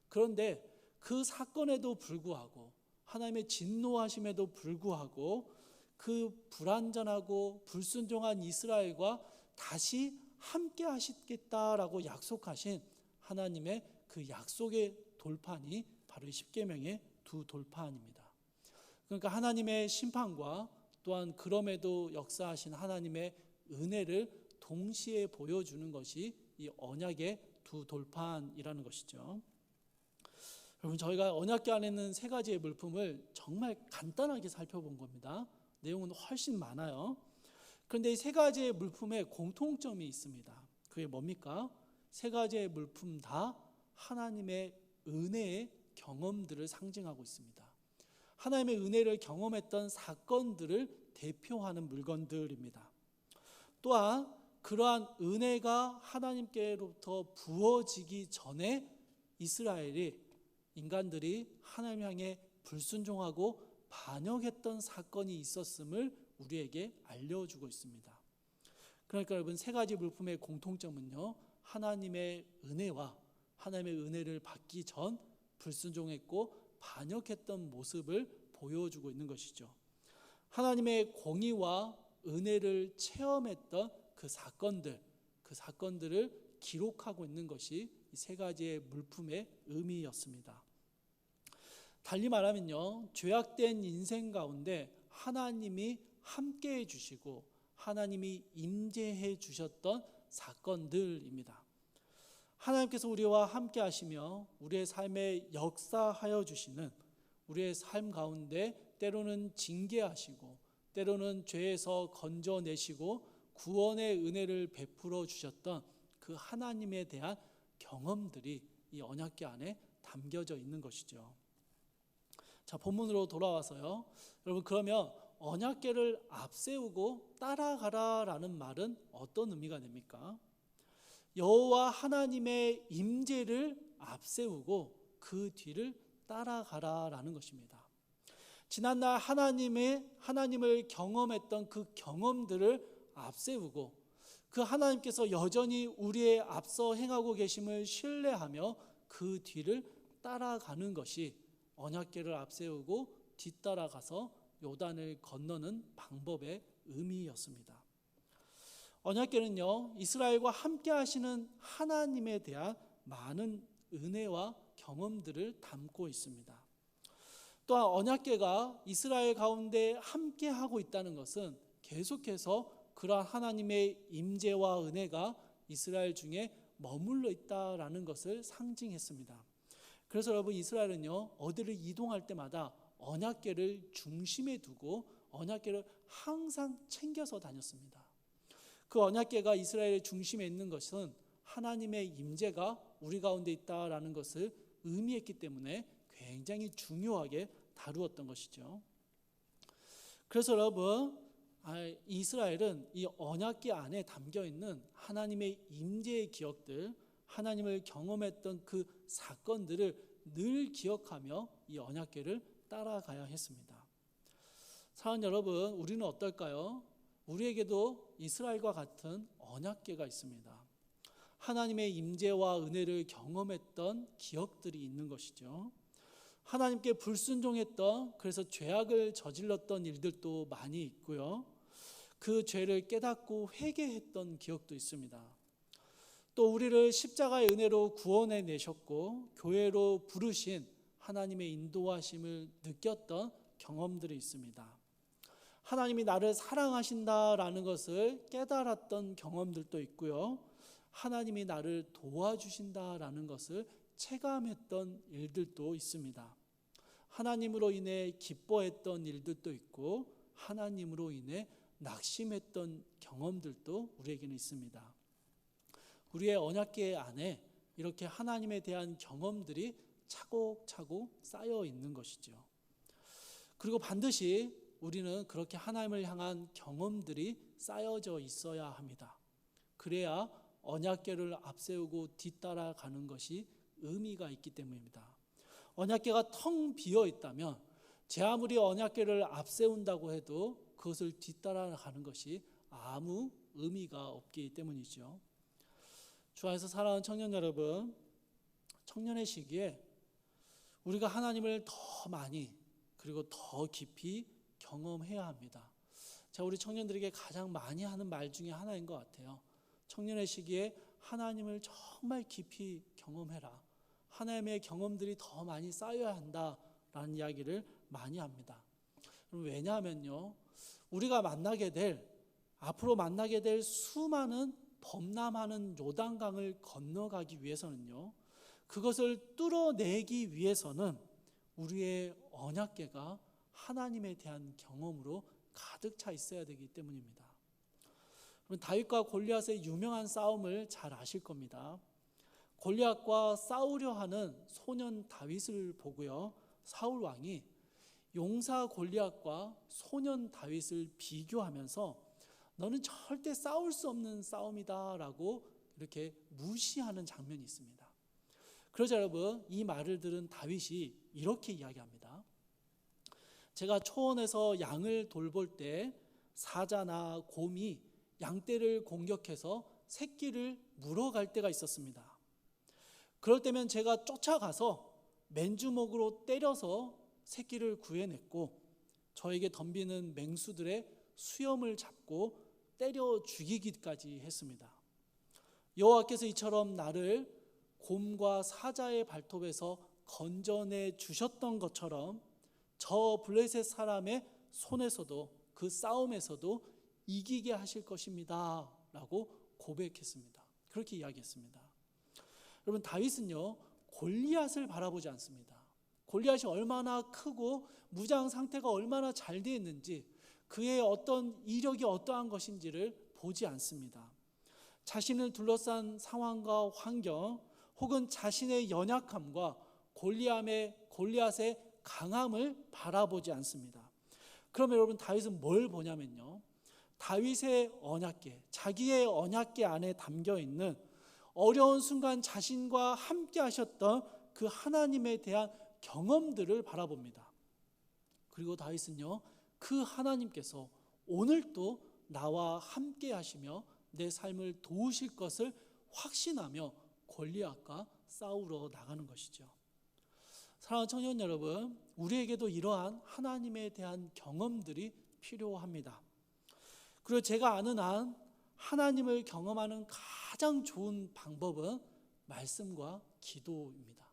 그런데 그 사건에도 불구하고, 하나님의 진노하심에도 불구하고 그 불완전하고 불순종한 이스라엘과 다시 함께 하시겠다라고 약속하신 하나님의 그 약속의 돌판이 바로 십계명의 두 돌판입니다. 그러니까 하나님의 심판과 또한 그럼에도 역사하신 하나님의 은혜를 동시에 보여주는 것이 이 언약의 두 돌판이라는 것이죠. 여러분, 저희가 언약궤 안에 있는 세 가지의 물품을 정말 간단하게 살펴본 겁니다. 내용은 훨씬 많아요. 그런데 이 세 가지의 물품에 공통점이 있습니다. 그게 뭡니까? 세 가지의 물품 다 하나님의 은혜의 경험들을 상징하고 있습니다. 하나님의 은혜를 경험했던 사건들을 대표하는 물건들입니다. 또한 그러한 은혜가 하나님께로부터 부어지기 전에 이스라엘이, 인간들이 하나님 향해 불순종하고 반역했던 사건이 있었음을 우리에게 알려주고 있습니다. 그러니까 여러분, 세 가지 물품의 공통점은요, 하나님의 은혜와 하나님의 은혜를 받기 전 불순종했고 반역했던 모습을 보여주고 있는 것이죠. 하나님의 공의와 은혜를 체험했던 그 사건들을 기록하고 있는 것이 이 세 가지의 물품의 의미였습니다. 달리 말하면요, 죄악된 인생 가운데 하나님이 함께해 주시고 하나님이 임재해 주셨던 사건들입니다. 하나님께서 우리와 함께 하시며 우리의 삶에 역사하여 주시는, 우리의 삶 가운데 때로는 징계하시고 때로는 죄에서 건져내시고 구원의 은혜를 베풀어 주셨던 그 하나님에 대한 경험들이 이 언약궤 안에 담겨져 있는 것이죠. 자, 본문으로 돌아와서요. 여러분, 그러면 언약궤를 앞세우고 따라가라라는 말은 어떤 의미가 됩니까? 여호와 하나님의 임재를 앞세우고 그 뒤를 따라가라라는 것입니다. 지난날 하나님을 경험했던 그 경험들을 앞세우고 그 하나님께서 여전히 우리의 앞서 행하고 계심을 신뢰하며 그 뒤를 따라가는 것이 언약궤를 앞세우고 뒤따라가서 요단을 건너는 방법의 의미였습니다. 언약궤는요, 이스라엘과 함께 하시는 하나님에 대한 많은 은혜와 경험들을 담고 있습니다. 또한 언약궤가 이스라엘 가운데 함께 하고 있다는 것은 계속해서 그러한 하나님의 임재와 은혜가 이스라엘 중에 머물러 있다라는 것을 상징했습니다. 그래서 여러분, 이스라엘은요, 어디를 이동할 때마다 언약궤를 중심에 두고 언약궤를 항상 챙겨서 다녔습니다. 그 언약궤가 이스라엘의 중심에 있는 것은 하나님의 임재가 우리 가운데 있다라는 것을 의미했기 때문에 굉장히 중요하게 다루었던 것이죠. 그래서 여러분, 이스라엘은 이 언약궤 안에 담겨 있는 하나님의 임재의 기억들, 하나님을 경험했던 그 사건들을 늘 기억하며 이 언약궤를 따라가야 했습니다. 사랑하는 여러분, 우리는 어떨까요? 우리에게도 이스라엘과 같은 언약궤가 있습니다. 하나님의 임재와 은혜를 경험했던 기억들이 있는 것이죠. 하나님께 불순종했던, 그래서 죄악을 저질렀던 일들도 많이 있고요. 그 죄를 깨닫고 회개했던 기억도 있습니다. 또 우리를 십자가의 은혜로 구원해 내셨고 교회로 부르신 하나님의 인도하심을 느꼈던 경험들이 있습니다. 하나님이 나를 사랑하신다라는 것을 깨달았던 경험들도 있고요. 하나님이 나를 도와주신다라는 것을 체감했던 일들도 있습니다. 하나님으로 인해 기뻐했던 일들도 있고 하나님으로 인해 낙심했던 경험들도 우리에게는 있습니다. 우리의 언약궤 안에 이렇게 하나님에 대한 경험들이 차곡차곡 쌓여 있는 것이죠. 그리고 반드시 우리는 그렇게 하나님을 향한 경험들이 쌓여져 있어야 합니다. 그래야 언약궤를 앞세우고 뒤따라가는 것이 의미가 있기 때문입니다. 언약궤가 텅 비어 있다면 제 아무리 언약궤를 앞세운다고 해도 그것을 뒤따라가는 것이 아무 의미가 없기 때문이죠. 주 안에서 사랑하는 청년 여러분, 청년의 시기에 우리가 하나님을 더 많이 그리고 더 깊이 경험해야 합니다. 제가 우리 청년들에게 가장 많이 하는 말 중에 하나인 것 같아요. 청년의 시기에 하나님을 정말 깊이 경험해라. 하나님의 경험들이 더 많이 쌓여야 한다라는 이야기를 많이 합니다. 왜냐하면요, 우리가 앞으로 만나게 될 수많은 범람하는 요단강을 건너가기 위해서는요, 그것을 뚫어내기 위해서는 우리의 언약궤가 하나님에 대한 경험으로 가득 차 있어야 되기 때문입니다. 다윗과 골리앗의 유명한 싸움을 잘 아실 겁니다. 골리앗과 싸우려 하는 소년 다윗을 보고요, 사울 왕이 용사 골리앗과 소년 다윗을 비교하면서 너는 절대 싸울 수 없는 싸움이다라고 이렇게 무시하는 장면이 있습니다. 그러자 여러분, 이 말을 들은 다윗이 이렇게 이야기합니다. 제가 초원에서 양을 돌볼 때 사자나 곰이 양떼를 공격해서 새끼를 물어갈 때가 있었습니다. 그럴 때면 제가 쫓아가서 맨주먹으로 때려서 새끼를 구해냈고 저에게 덤비는 맹수들의 수염을 잡고 때려 죽이기까지 했습니다. 여호와께서 이처럼 나를 곰과 사자의 발톱에서 건져내 주셨던 것처럼 저 블레셋 사람의 손에서도 그 싸움에서도 이기게 하실 것입니다 라고 고백했습니다. 그렇게 이야기했습니다. 여러분, 다윗은요, 골리앗을 바라보지 않습니다. 골리앗이 얼마나 크고 무장 상태가 얼마나 잘 되어 있는지, 그의 어떤 이력이 어떠한 것인지를 보지 않습니다. 자신을 둘러싼 상황과 환경, 혹은 자신의 연약함과 골리앗의 강함을 바라보지 않습니다. 그러면 여러분, 다윗은 뭘 보냐면요, 다윗의 언약궤, 자기의 언약궤 안에 담겨 있는 어려운 순간 자신과 함께 하셨던 그 하나님에 대한 경험들을 바라봅니다. 그리고 다윗은요, 그 하나님께서 오늘도 나와 함께 하시며 내 삶을 도우실 것을 확신하며 골리앗과 싸우러 나가는 것이죠. 사랑하는 청년 여러분, 우리에게도 이러한 하나님에 대한 경험들이 필요합니다. 그리고 제가 아는 한 하나님을 경험하는 가장 좋은 방법은 말씀과 기도입니다.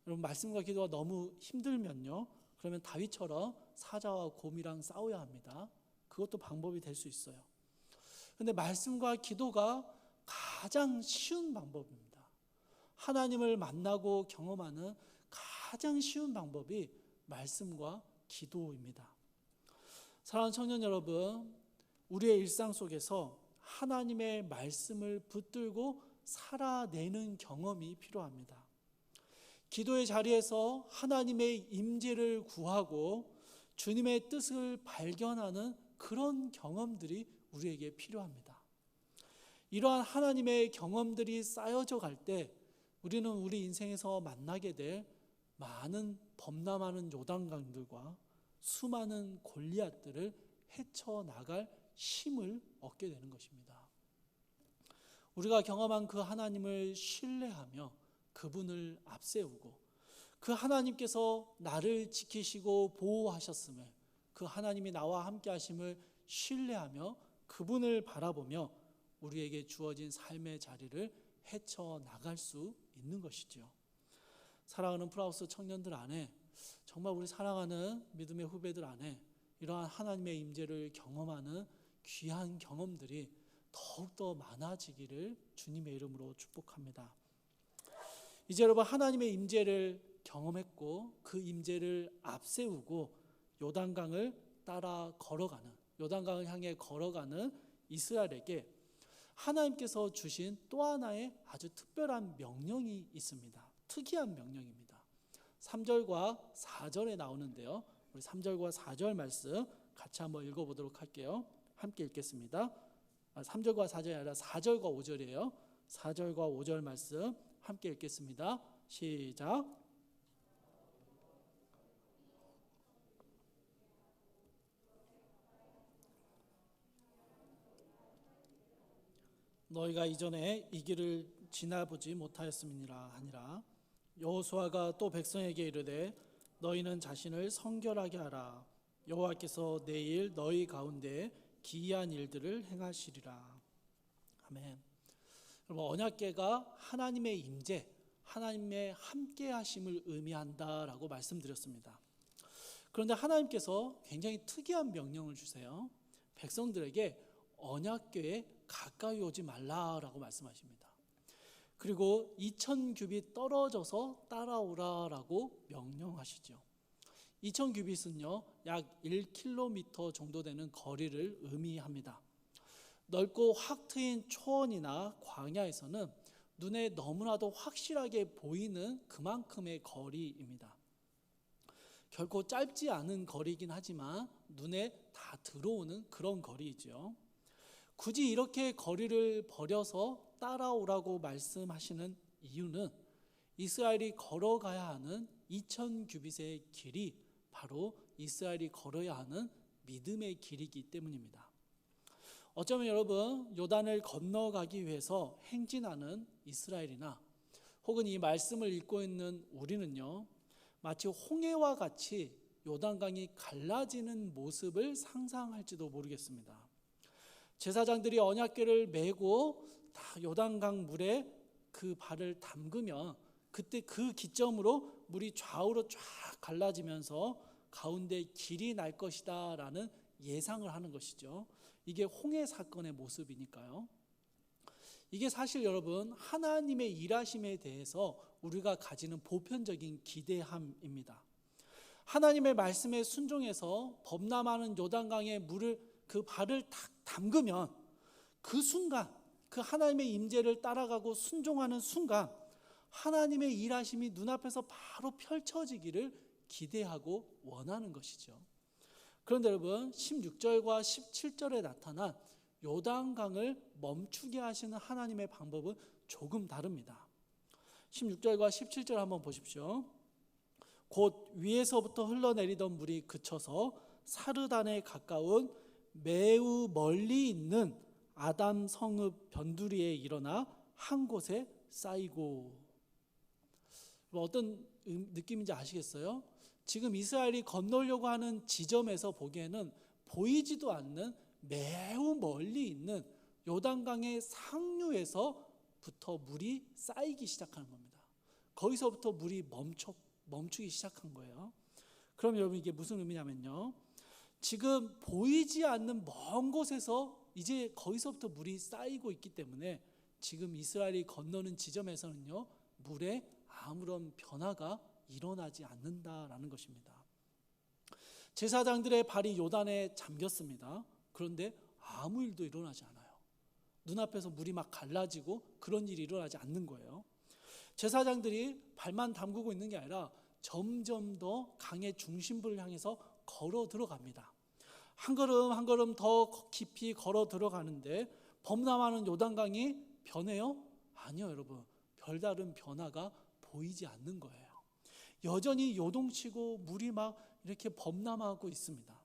여러분, 말씀과 기도가 너무 힘들면요, 그러면 다윗처럼 사자와 곰이랑 싸워야 합니다. 그것도 방법이 될 수 있어요. 그런데 말씀과 기도가 가장 쉬운 방법입니다. 하나님을 만나고 경험하는 가장 쉬운 방법이 말씀과 기도입니다. 사랑하는 청년 여러분, 우리의 일상 속에서 하나님의 말씀을 붙들고 살아내는 경험이 필요합니다. 기도의 자리에서 하나님의 임재를 구하고 주님의 뜻을 발견하는 그런 경험들이 우리에게 필요합니다. 이러한 하나님의 경험들이 쌓여져 갈 때 우리는 우리 인생에서 만나게 될 많은 범람하는 요단강들과 수많은 골리앗들을 헤쳐나갈 힘을 얻게 되는 것입니다. 우리가 경험한 그 하나님을 신뢰하며 그분을 앞세우고 그 하나님께서 나를 지키시고 보호하셨음을, 그 하나님이 나와 함께 하심을 신뢰하며 그분을 바라보며 우리에게 주어진 삶의 자리를 헤쳐나갈 수 있는 것이죠. 사랑하는 프라우스 청년들 안에, 정말 우리 사랑하는 믿음의 후배들 안에 이러한 하나님의 임재를 경험하는 귀한 경험들이 더욱더 많아지기를 주님의 이름으로 축복합니다. 이제 여러분, 하나님의 임재를 경험했고 그 임재를 앞세우고 요단강을 따라 걸어가는, 요단강을 향해 걸어가는 이스라엘에게 하나님께서 주신 또 하나의 아주 특별한 명령이 있습니다. 특이한 명령입니다. 3절과 4절에 나오는데요, 우리 3절과 4절 말씀 같이 한번 읽어보도록 할게요. 함께 읽겠습니다. 3절과 4절이 아니라 4절과 5절이에요. 4절과 5절 말씀 함께 읽겠습니다. 시작. 너희가 이전에 이 길을 지나보지 못하였음이니라 하니라. 여호수아가 또 백성에게 이르되 너희는 자신을 성결하게 하라. 여호와께서 내일 너희 가운데 기이한 일들을 행하시리라. 아멘. 여러분, 언약궤가 하나님의 임재, 하나님의 함께 하심을 의미한다라고 말씀드렸습니다. 그런데 하나님께서 굉장히 특이한 명령을 주세요. 백성들에게 언약궤에 가까이 오지 말라라고 말씀하십니다. 그리고 2000규빗 떨어져서 따라오라라고 명령하시죠. 2000규빗은요, 약 1km 정도 되는 거리를 의미합니다. 넓고 확 트인 초원이나 광야에서는 눈에 너무나도 확실하게 보이는 그만큼의 거리입니다. 결코 짧지 않은 거리이긴 하지만 눈에 다 들어오는 그런 거리이죠. 굳이 이렇게 거리를 버려서 따라오라고 말씀하시는 이유는 이스라엘이 걸어가야 하는 2000규빗의 길이 바로 이스라엘이 걸어야 하는 믿음의 길이기 때문입니다. 어쩌면 여러분, 요단을 건너가기 위해서 행진하는 이스라엘이나 혹은 이 말씀을 읽고 있는 우리는요, 마치 홍해와 같이 요단강이 갈라지는 모습을 상상할지도 모르겠습니다. 제사장들이 언약궤를 메고 다 요단강 물에 그 발을 담그면 그때 그 기점으로 물이 좌우로 쫙 갈라지면서 가운데 길이 날 것이다 라는 예상을 하는 것이죠. 이게 홍해 사건의 모습이니까요. 이게 사실 여러분, 하나님의 일하심에 대해서 우리가 가지는 보편적인 기대함입니다. 하나님의 말씀에 순종해서 범람하는 요단강의 물을 그 발을 탁 담그면 그 순간, 그 하나님의 임재를 따라가고 순종하는 순간 하나님의 일하심이 눈앞에서 바로 펼쳐지기를 기대하고 원하는 것이죠. 그런데 여러분, 16절과 17절에 나타난 요단강을 멈추게 하시는 하나님의 방법은 조금 다릅니다. 16절과 17절 한번 보십시오. 곧 위에서부터 흘러내리던 물이 그쳐서 사르단에 가까운 매우 멀리 있는 아담 성읍 변두리에 일어나 한 곳에 쌓이고. 어떤 느낌인지 아시겠어요? 지금 이스라엘이 건너려고 하는 지점에서 보기에는 보이지도 않는 매우 멀리 있는 요단강의 상류에서부터 물이 쌓이기 시작하는 겁니다. 거기서부터 물이 멈추기 시작한 거예요. 그럼 여러분 이게 무슨 의미냐면요, 지금 보이지 않는 먼 곳에서 이제 거기서부터 물이 쌓이고 있기 때문에 지금 이스라엘이 건너는 지점에서는요, 물에 아무런 변화가 일어나지 않는다라는 것입니다. 제사장들의 발이 요단에 잠겼습니다. 그런데 아무 일도 일어나지 않아요. 눈앞에서 물이 막 갈라지고 그런 일이 일어나지 않는 거예요. 제사장들이 발만 담그고 있는 게 아니라 점점 더 강의 중심부를 향해서 걸어 들어갑니다. 한 걸음 한 걸음 더 깊이 걸어 들어가는데 범람하는 요단강이 변해요? 아니요, 여러분. 별다른 변화가 보이지 않는 거예요. 여전히 요동치고 물이 막 이렇게 범람하고 있습니다.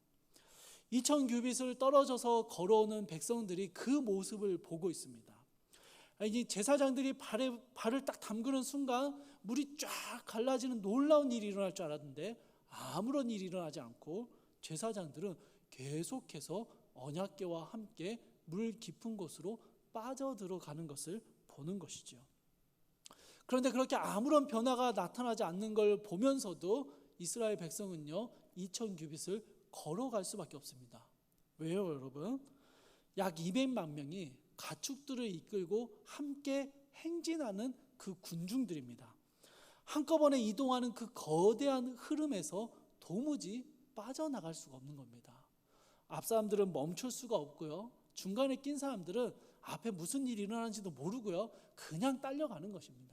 2000규빗을 떨어져서 걸어오는 백성들이 그 모습을 보고 있습니다. 이 제사장들이 발을 딱 담그는 순간 물이 쫙 갈라지는 놀라운 일이 일어날 줄 알았는데 아무런 일이 일어나지 않고 제사장들은 계속해서 언약궤와 함께 물 깊은 곳으로 빠져들어가는 것을 보는 것이죠. 그런데 그렇게 아무런 변화가 나타나지 않는 걸 보면서도 이스라엘 백성은요, 2000규빗을 걸어갈 수밖에 없습니다. 왜요, 여러분? 약 200만 명이 가축들을 이끌고 함께 행진하는 그 군중들입니다. 한꺼번에 이동하는 그 거대한 흐름에서 도무지 빠져나갈 수가 없는 겁니다. 앞 사람들은 멈출 수가 없고요, 중간에 낀 사람들은 앞에 무슨 일이 일어나는지도 모르고요, 그냥 딸려가는 것입니다.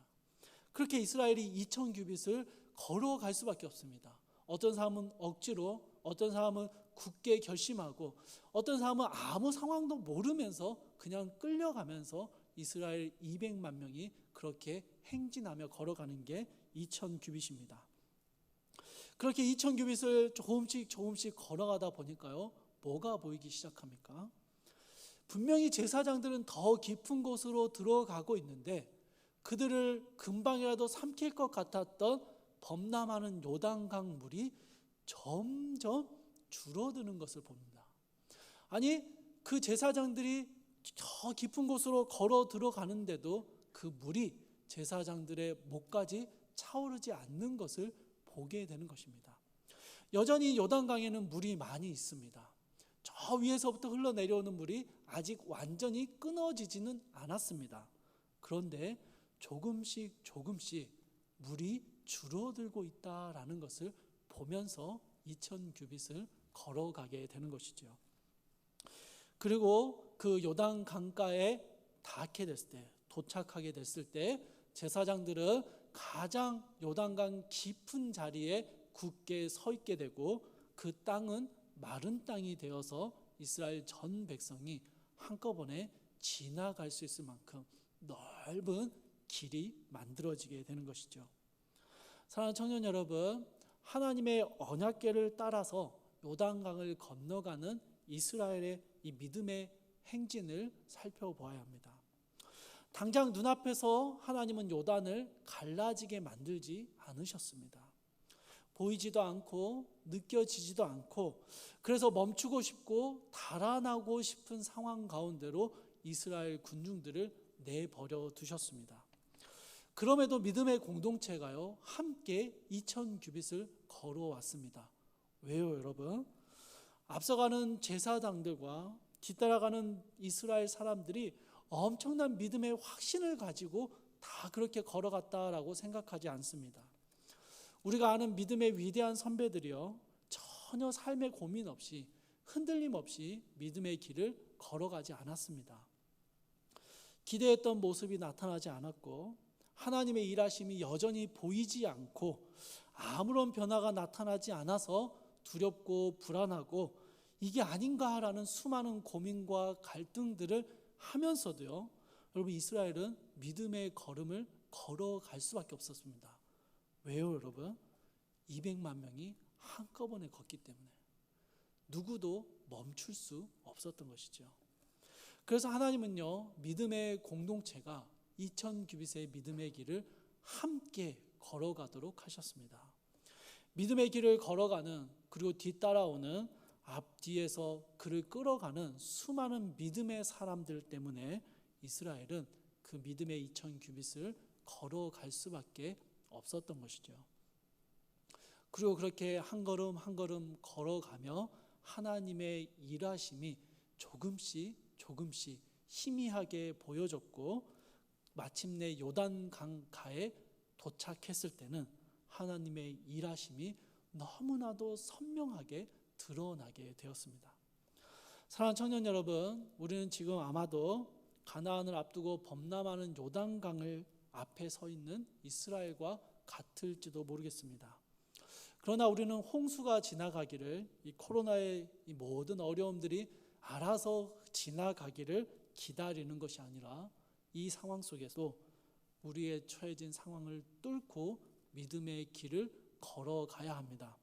그렇게 이스라엘이 2000규빗을 걸어갈 수밖에 없습니다. 어떤 사람은 억지로, 어떤 사람은 굳게 결심하고, 어떤 사람은 아무 상황도 모르면서 그냥 끌려가면서 이스라엘 200만 명이 그렇게 행진하며 걸어가는 게 2000규빗입니다. 그렇게 2000규빗을 조금씩 걸어가다 보니까요, 뭐가 보이기 시작합니까? 분명히 제사장들은 더 깊은 곳으로 들어가고 있는데 그들을 금방이라도 삼킬 것 같았던 범람하는 요단강 물이 점점 줄어드는 것을 봅니다. 아니, 그 제사장들이 더 깊은 곳으로 걸어 들어가는데도 그 물이 제사장들의 목까지 차오르지 않는 것을 보게 되는 것입니다. 여전히 요단강에는 물이 많이 있습니다. 저 위에서부터 흘러내려오는 물이 아직 완전히 끊어지지는 않았습니다. 그런데 조금씩 물이 줄어들고 있다라는 것을 보면서 2000규빗을 걸어가게 되는 것이죠. 그리고 그 요단 강가에 닿게 됐을 때, 도착하게 됐을 때 제사장들은 가장 요단강 깊은 자리에 굳게 서 있게 되고 그 땅은 마른 땅이 되어서 이스라엘 전 백성이 한꺼번에 지나갈 수 있을 만큼 넓은 길이 만들어지게 되는 것이죠. 사랑하는 청년 여러분, 하나님의 언약궤를 따라서 요단강을 건너가는 이스라엘의 이 믿음의 행진을 살펴보아야 합니다. 당장 눈앞에서 하나님은 요단을 갈라지게 만들지 않으셨습니다. 보이지도 않고 느껴지지도 않고, 그래서 멈추고 싶고 달아나고 싶은 상황 가운데로 이스라엘 군중들을 내버려 두셨습니다. 그럼에도 믿음의 공동체가요, 함께 2000규빗을 걸어왔습니다. 왜요, 여러분? 앞서가는 제사장들과 뒤따라가는 이스라엘 사람들이 엄청난 믿음의 확신을 가지고 다 그렇게 걸어갔다라고 생각하지 않습니다. 우리가 아는 믿음의 위대한 선배들이요, 전혀 삶의 고민 없이, 흔들림 없이 믿음의 길을 걸어가지 않았습니다. 기대했던 모습이 나타나지 않았고, 하나님의 일하심이 여전히 보이지 않고, 아무런 변화가 나타나지 않아서 두렵고 불안하고 이게 아닌가라는 수많은 고민과 갈등들을 하면서도요, 여러분, 이스라엘은 믿음의 걸음을 걸어갈 수밖에 없었습니다. 왜요, 여러분? 200만 명이 한꺼번에 걷기 때문에 누구도 멈출 수 없었던 것이죠. 그래서 하나님은요, 믿음의 공동체가 2000규빗의 믿음의 길을 함께 걸어가도록 하셨습니다. 믿음의 길을 걸어가는, 그리고 뒤따라오는, 앞뒤에서 그를 끌어가는 수많은 믿음의 사람들 때문에 이스라엘은 그 믿음의 2000규빗을 걸어갈 수밖에 없었던 것이죠. 그리고 그렇게 한 걸음 한 걸음 걸어가며 하나님의 일하심이 조금씩 희미하게 보여졌고, 마침내 요단 강가에 도착했을 때는 하나님의 일하심이 너무나도 선명하게 드러나게 되었습니다. 사랑하는 청년 여러분, 우리는 지금 아마도 가나안을 앞두고 범람하는 요단강을 앞에 서 있는 이스라엘과 같을지도 모르겠습니다. 그러나 우리는 홍수가 지나가기를, 이 코로나의 이 모든 어려움들이 알아서 지나가기를 기다리는 것이 아니라 이 상황 속에서 우리의 처해진 상황을 뚫고 믿음의 길을 걸어가야 합니다.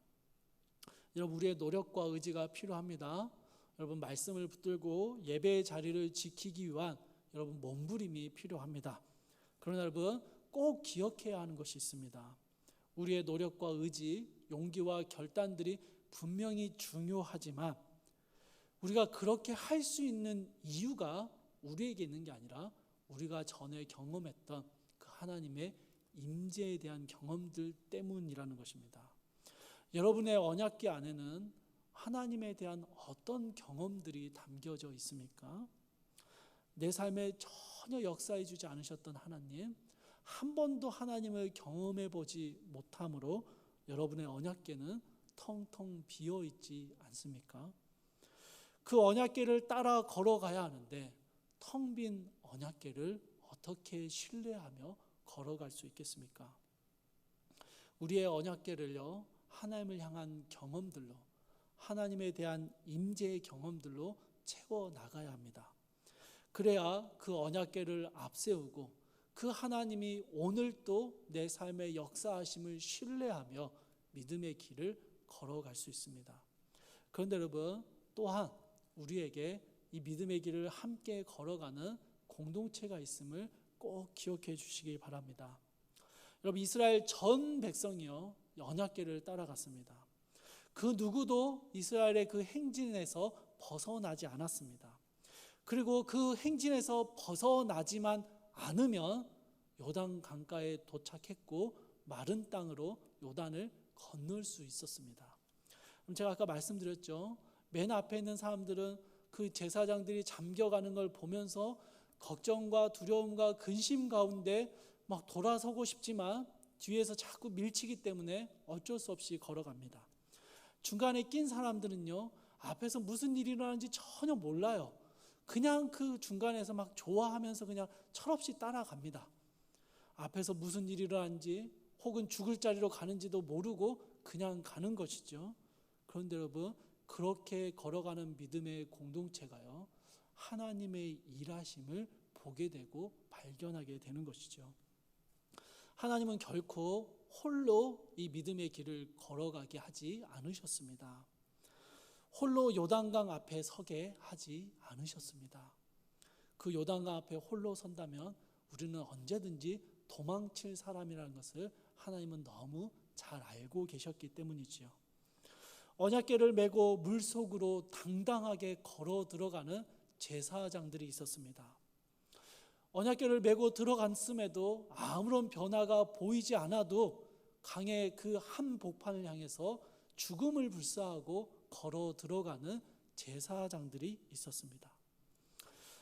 여러분, 우리의 노력과 의지가 필요합니다. 여러분, 말씀을 붙들고 예배의 자리를 지키기 위한 여러분 몸부림이 필요합니다. 그러나 여러분, 꼭 기억해야 하는 것이 있습니다. 우리의 노력과 의지, 용기와 결단들이 분명히 중요하지만 우리가 그렇게 할 수 있는 이유가 우리에게 있는 게 아니라 우리가 전에 경험했던 그 하나님의 임재에 대한 경험들 때문이라는 것입니다. 여러분의 언약궤 안에는 하나님에 대한 어떤 경험들이 담겨져 있습니까? 내 삶에 전혀 역사해 주지 않으셨던 하나님, 한 번도 하나님을 경험해 보지 못함으로 여러분의 언약궤는 텅텅 비어 있지 않습니까? 그 언약궤를 따라 걸어가야 하는데 텅 빈 언약궤를 어떻게 신뢰하며 걸어갈 수 있겠습니까? 우리의 언약궤를요, 하나님을 향한 경험들로, 하나님에 대한 임재의 경험들로 채워 나가야 합니다. 그래야 그 언약궤를 앞세우고 그 하나님이 오늘도 내 삶의 역사하심을 신뢰하며 믿음의 길을 걸어갈 수 있습니다. 그런데 여러분, 또한 우리에게 이 믿음의 길을 함께 걸어가는 공동체가 있음을 꼭 기억해 주시기 바랍니다. 여러분, 이스라엘 전 백성이요, 언약궤를 따라갔습니다. 그 누구도 이스라엘의 그 행진에서 벗어나지 않았습니다. 그리고 그 행진에서 벗어나지만 않으면 요단 강가에 도착했고 마른 땅으로 요단을 건널 수 있었습니다. 제가 아까 말씀드렸죠. 맨 앞에 있는 사람들은 그 제사장들이 잠겨가는 걸 보면서 걱정과 두려움과 근심 가운데 막 돌아서고 싶지만 뒤에서 자꾸 밀치기 때문에 어쩔 수 없이 걸어갑니다. 중간에 낀 사람들은요, 앞에서 무슨 일이 일어나는지 전혀 몰라요. 그냥 그 중간에서 막 좋아하면서 그냥 철없이 따라갑니다. 앞에서 무슨 일이 일어나는지 혹은 죽을 자리로 가는지도 모르고 그냥 가는 것이죠. 그런데 여러분, 그렇게 걸어가는 믿음의 공동체가요, 하나님의 일하심을 보게 되고 발견하게 되는 것이죠. 하나님은 결코 홀로 이 믿음의 길을 걸어가게 하지 않으셨습니다. 홀로 요단강 앞에 서게 하지 않으셨습니다. 그 요단강 앞에 홀로 선다면 우리는 언제든지 도망칠 사람이라는 것을 하나님은 너무 잘 알고 계셨기 때문이지요. 언약궤를 메고 물속으로 당당하게 걸어 들어가는 제사장들이 있었습니다. 언약궤를 메고 들어갔음에도 아무런 변화가 보이지 않아도 강의 그 한복판을 향해서 죽음을 불사하고 걸어 들어가는 제사장들이 있었습니다.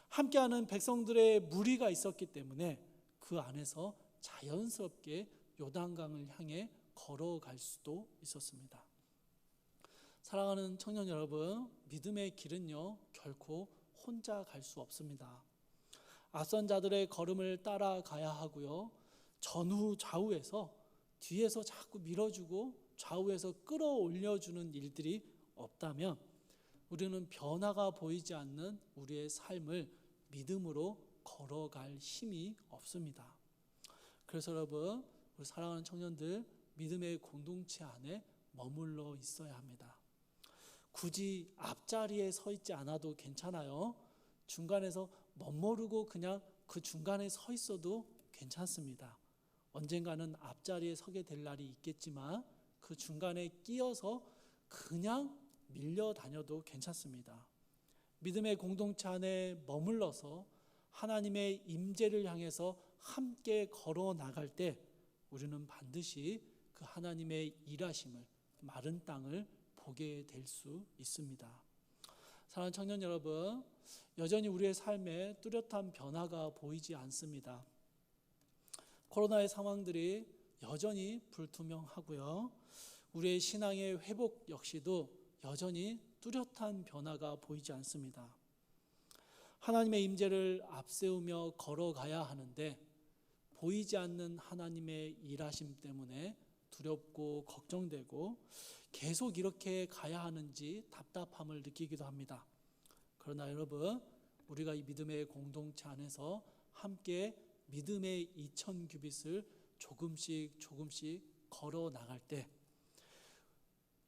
함께하는 백성들의 무리가 있었기 때문에 그 안에서 자연스럽게 요단강을 향해 걸어갈 수도 있었습니다. 사랑하는 청년 여러분, 믿음의 길은요, 결코 혼자 갈 수 없습니다. 앞선 자들의 걸음을 따라가야 하고요, 전후 좌우에서 뒤에서 자꾸 밀어주고 좌우에서 끌어올려주는 일들이 없다면 우리는 변화가 보이지 않는 우리의 삶을 믿음으로 걸어갈 힘이 없습니다. 그래서 여러분, 우리 사랑하는 청년들, 믿음의 공동체 안에 머물러 있어야 합니다. 굳이 앞자리에 서 있지 않아도 괜찮아요. 중간에서 멋모르고 그냥 그 중간에 서 있어도 괜찮습니다. 언젠가는 앞자리에 서게 될 날이 있겠지만 그 중간에 끼어서 그냥 밀려 다녀도 괜찮습니다. 믿음의 공동체 안에 머물러서 하나님의 임재를 향해서 함께 걸어 나갈 때 우리는 반드시 그 하나님의 일하심을, 마른 땅을 보게 될 수 있습니다. 사랑하는 청년 여러분, 여전히 우리의 삶에 뚜렷한 변화가 보이지 않습니다. 코로나의 상황들이 여전히 불투명하고요. 우리의 신앙의 회복 역시도 여전히 뚜렷한 변화가 보이지 않습니다. 하나님의 임재를 앞세우며 걸어가야 하는데 보이지 않는 하나님의 일하심 때문에 두렵고 걱정되고 계속 이렇게 가야 하는지 답답함을 느끼기도 합니다. 그러나 여러분, 우리가 이 믿음의 공동체 안에서 함께 믿음의 2000규빗을 조금씩 걸어 나갈 때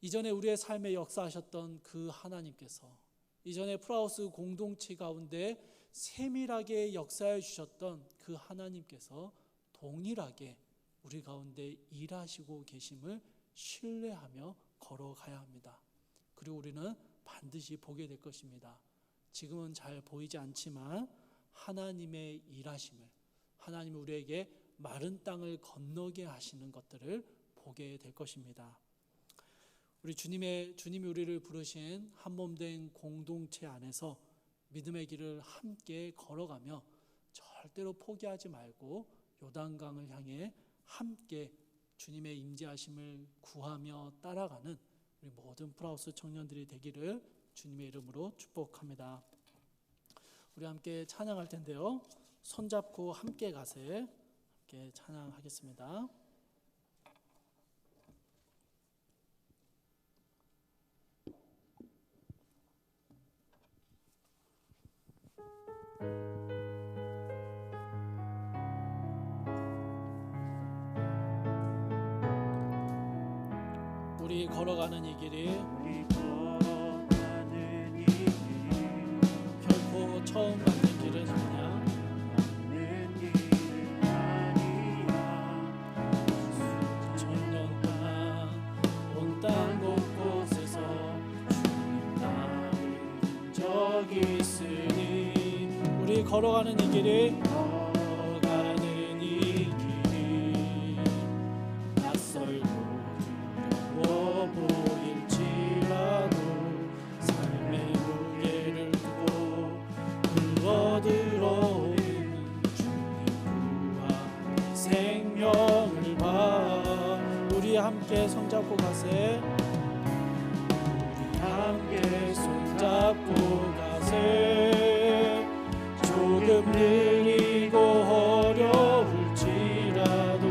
이전에 우리의 삶에 역사하셨던 그 하나님께서, 이전에 프라우스 공동체 가운데 세밀하게 역사해 주셨던 그 하나님께서 동일하게 우리 가운데 일하시고 계심을 신뢰하며 걸어가야 합니다. 그리고 우리는 반드시 보게 될 것입니다. 지금은 잘 보이지 않지만 하나님의 일하심을, 하나님이 우리에게 마른 땅을 건너게 하시는 것들을 보게 될 것입니다. 우리 주님이 우리를 부르신 한몸된 공동체 안에서 믿음의 길을 함께 걸어가며 절대로 포기하지 말고 요단강을 향해 함께 주님의 임재하심을 구하며 따라가는 우리 모든 프라우스 청년들이 되기를 주님의 이름으로 축복합니다. 우리 함께 찬양할 텐데요. 손잡고 함께 가세. 함께 찬양하겠습니다. 우리 걸어가는 이 길이 결코 처음 만든 길은 아니야. 수천 년 동안 온 땅 곳곳에서 주님 따른 적이 있으니 우리 걸어가는 이 길이 보일지라도 삶의 무게를 두고 흘러들어오는 주님 구한 생명을 봐. 우리 함께 손잡고 가세. 우리 함께 손잡고 가세. 조금 느리고 어려울지라도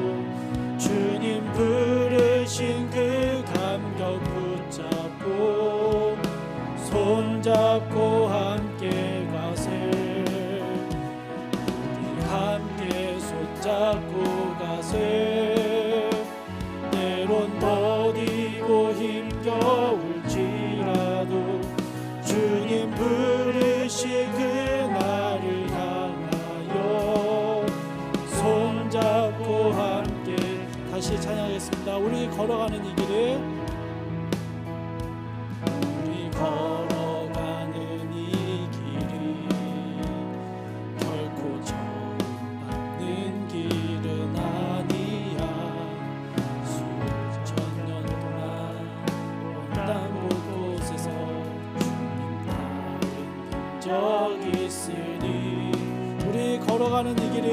주님 부르신 그 감격 붙잡고 손잡고 함께 가세. 우리 함께 손잡고 가세. 때론 더디고 힘겨울지라도 주님 부르신 그날을 향하여 손잡고 함께 다시 찬양하겠습니다. 우리 걸어가는 이 길에 우리 걸어가는 이 길이 결코 처음 받는 길은 아니야. 수천 년 동안 온 땅 곳곳에서 주님 따른 적이 있으니 우리 걸어가는 이 길이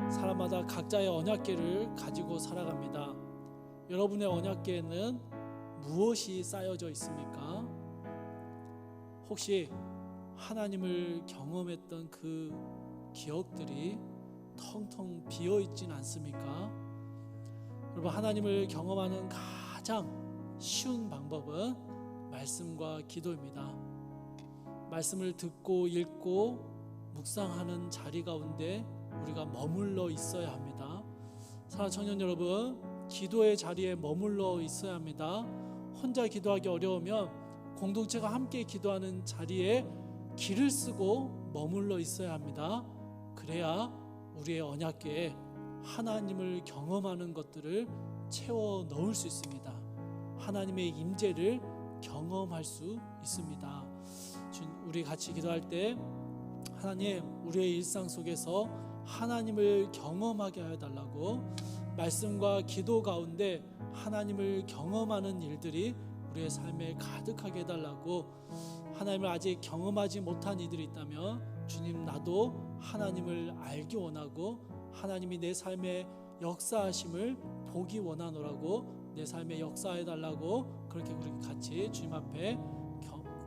사람마다 각자의 언약궤를 가지고 살아갑니다. 여러분의 언약궤에는 무엇이 쌓여져 있습니까? 혹시 하나님을 경험했던 그 기억들이 텅텅 비어 있진 않습니까? 여러분, 하나님을 경험하는 가장 쉬운 방법은 말씀과 기도입니다. 말씀을 듣고 읽고 묵상하는 자리 가운데 우리가 머물러 있어야 합니다. 사랑하는 청년 여러분, 기도의 자리에 머물러 있어야 합니다. 혼자 기도하기 어려우면 공동체가 함께 기도하는 자리에 길을 쓰고 머물러 있어야 합니다. 그래야 우리의 언약궤에 하나님을 경험하는 것들을 채워 넣을 수 있습니다. 하나님의 임재를 경험할 수 있습니다. 우리 같이 기도할 때 하나님, 우리의 일상 속에서 하나님을 경험하게 해달라고, 말씀과 기도 가운데 하나님을 경험하는 일들이 우리의 삶에 가득하게 해달라고, 하나님을 아직 경험하지 못한 이들이 있다면 주님, 나도 하나님을 알기 원하고 하나님이 내 삶에 역사하심을 보기 원하노라고, 내 삶에 역사해달라고, 그렇게 우리 같이 주님 앞에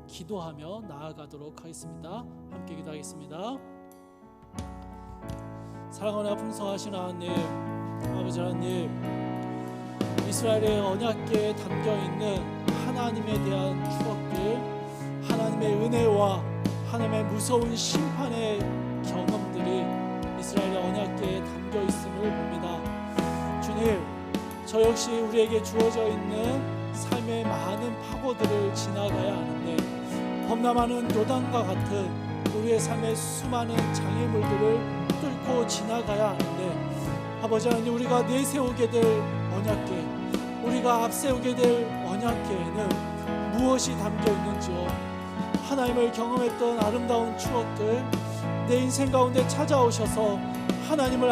기도하며 나아가도록 하겠습니다. 함께 기도하겠습니다. 사랑하나 풍성하신 하나님, 아버지 하나님, 이스라엘의 언약궤에 담겨있는 하나님에 대한 추억들, 하나님의 은혜와 하나님의 무서운 심판의 경험들이 이스라엘의 언약궤에 담겨있음을 봅니다. 주님, 저 역시 우리에게 주어져 있는 삶의 많은 파고들을 지나가야 하는데, 범람하는 요단과 같은 우리의 삶의 수많은 장애물들을 뚫고 지나가야 하는데, 아버지 하나님, 우리가 내세우게 될 언약궤, 우리가 앞세우게 될 언약궤에는 무엇이 담겨 있는지요. 하나님을 경험했던 아름다운 추억들, 내 인생 가운데 찾아오셔서 하나님을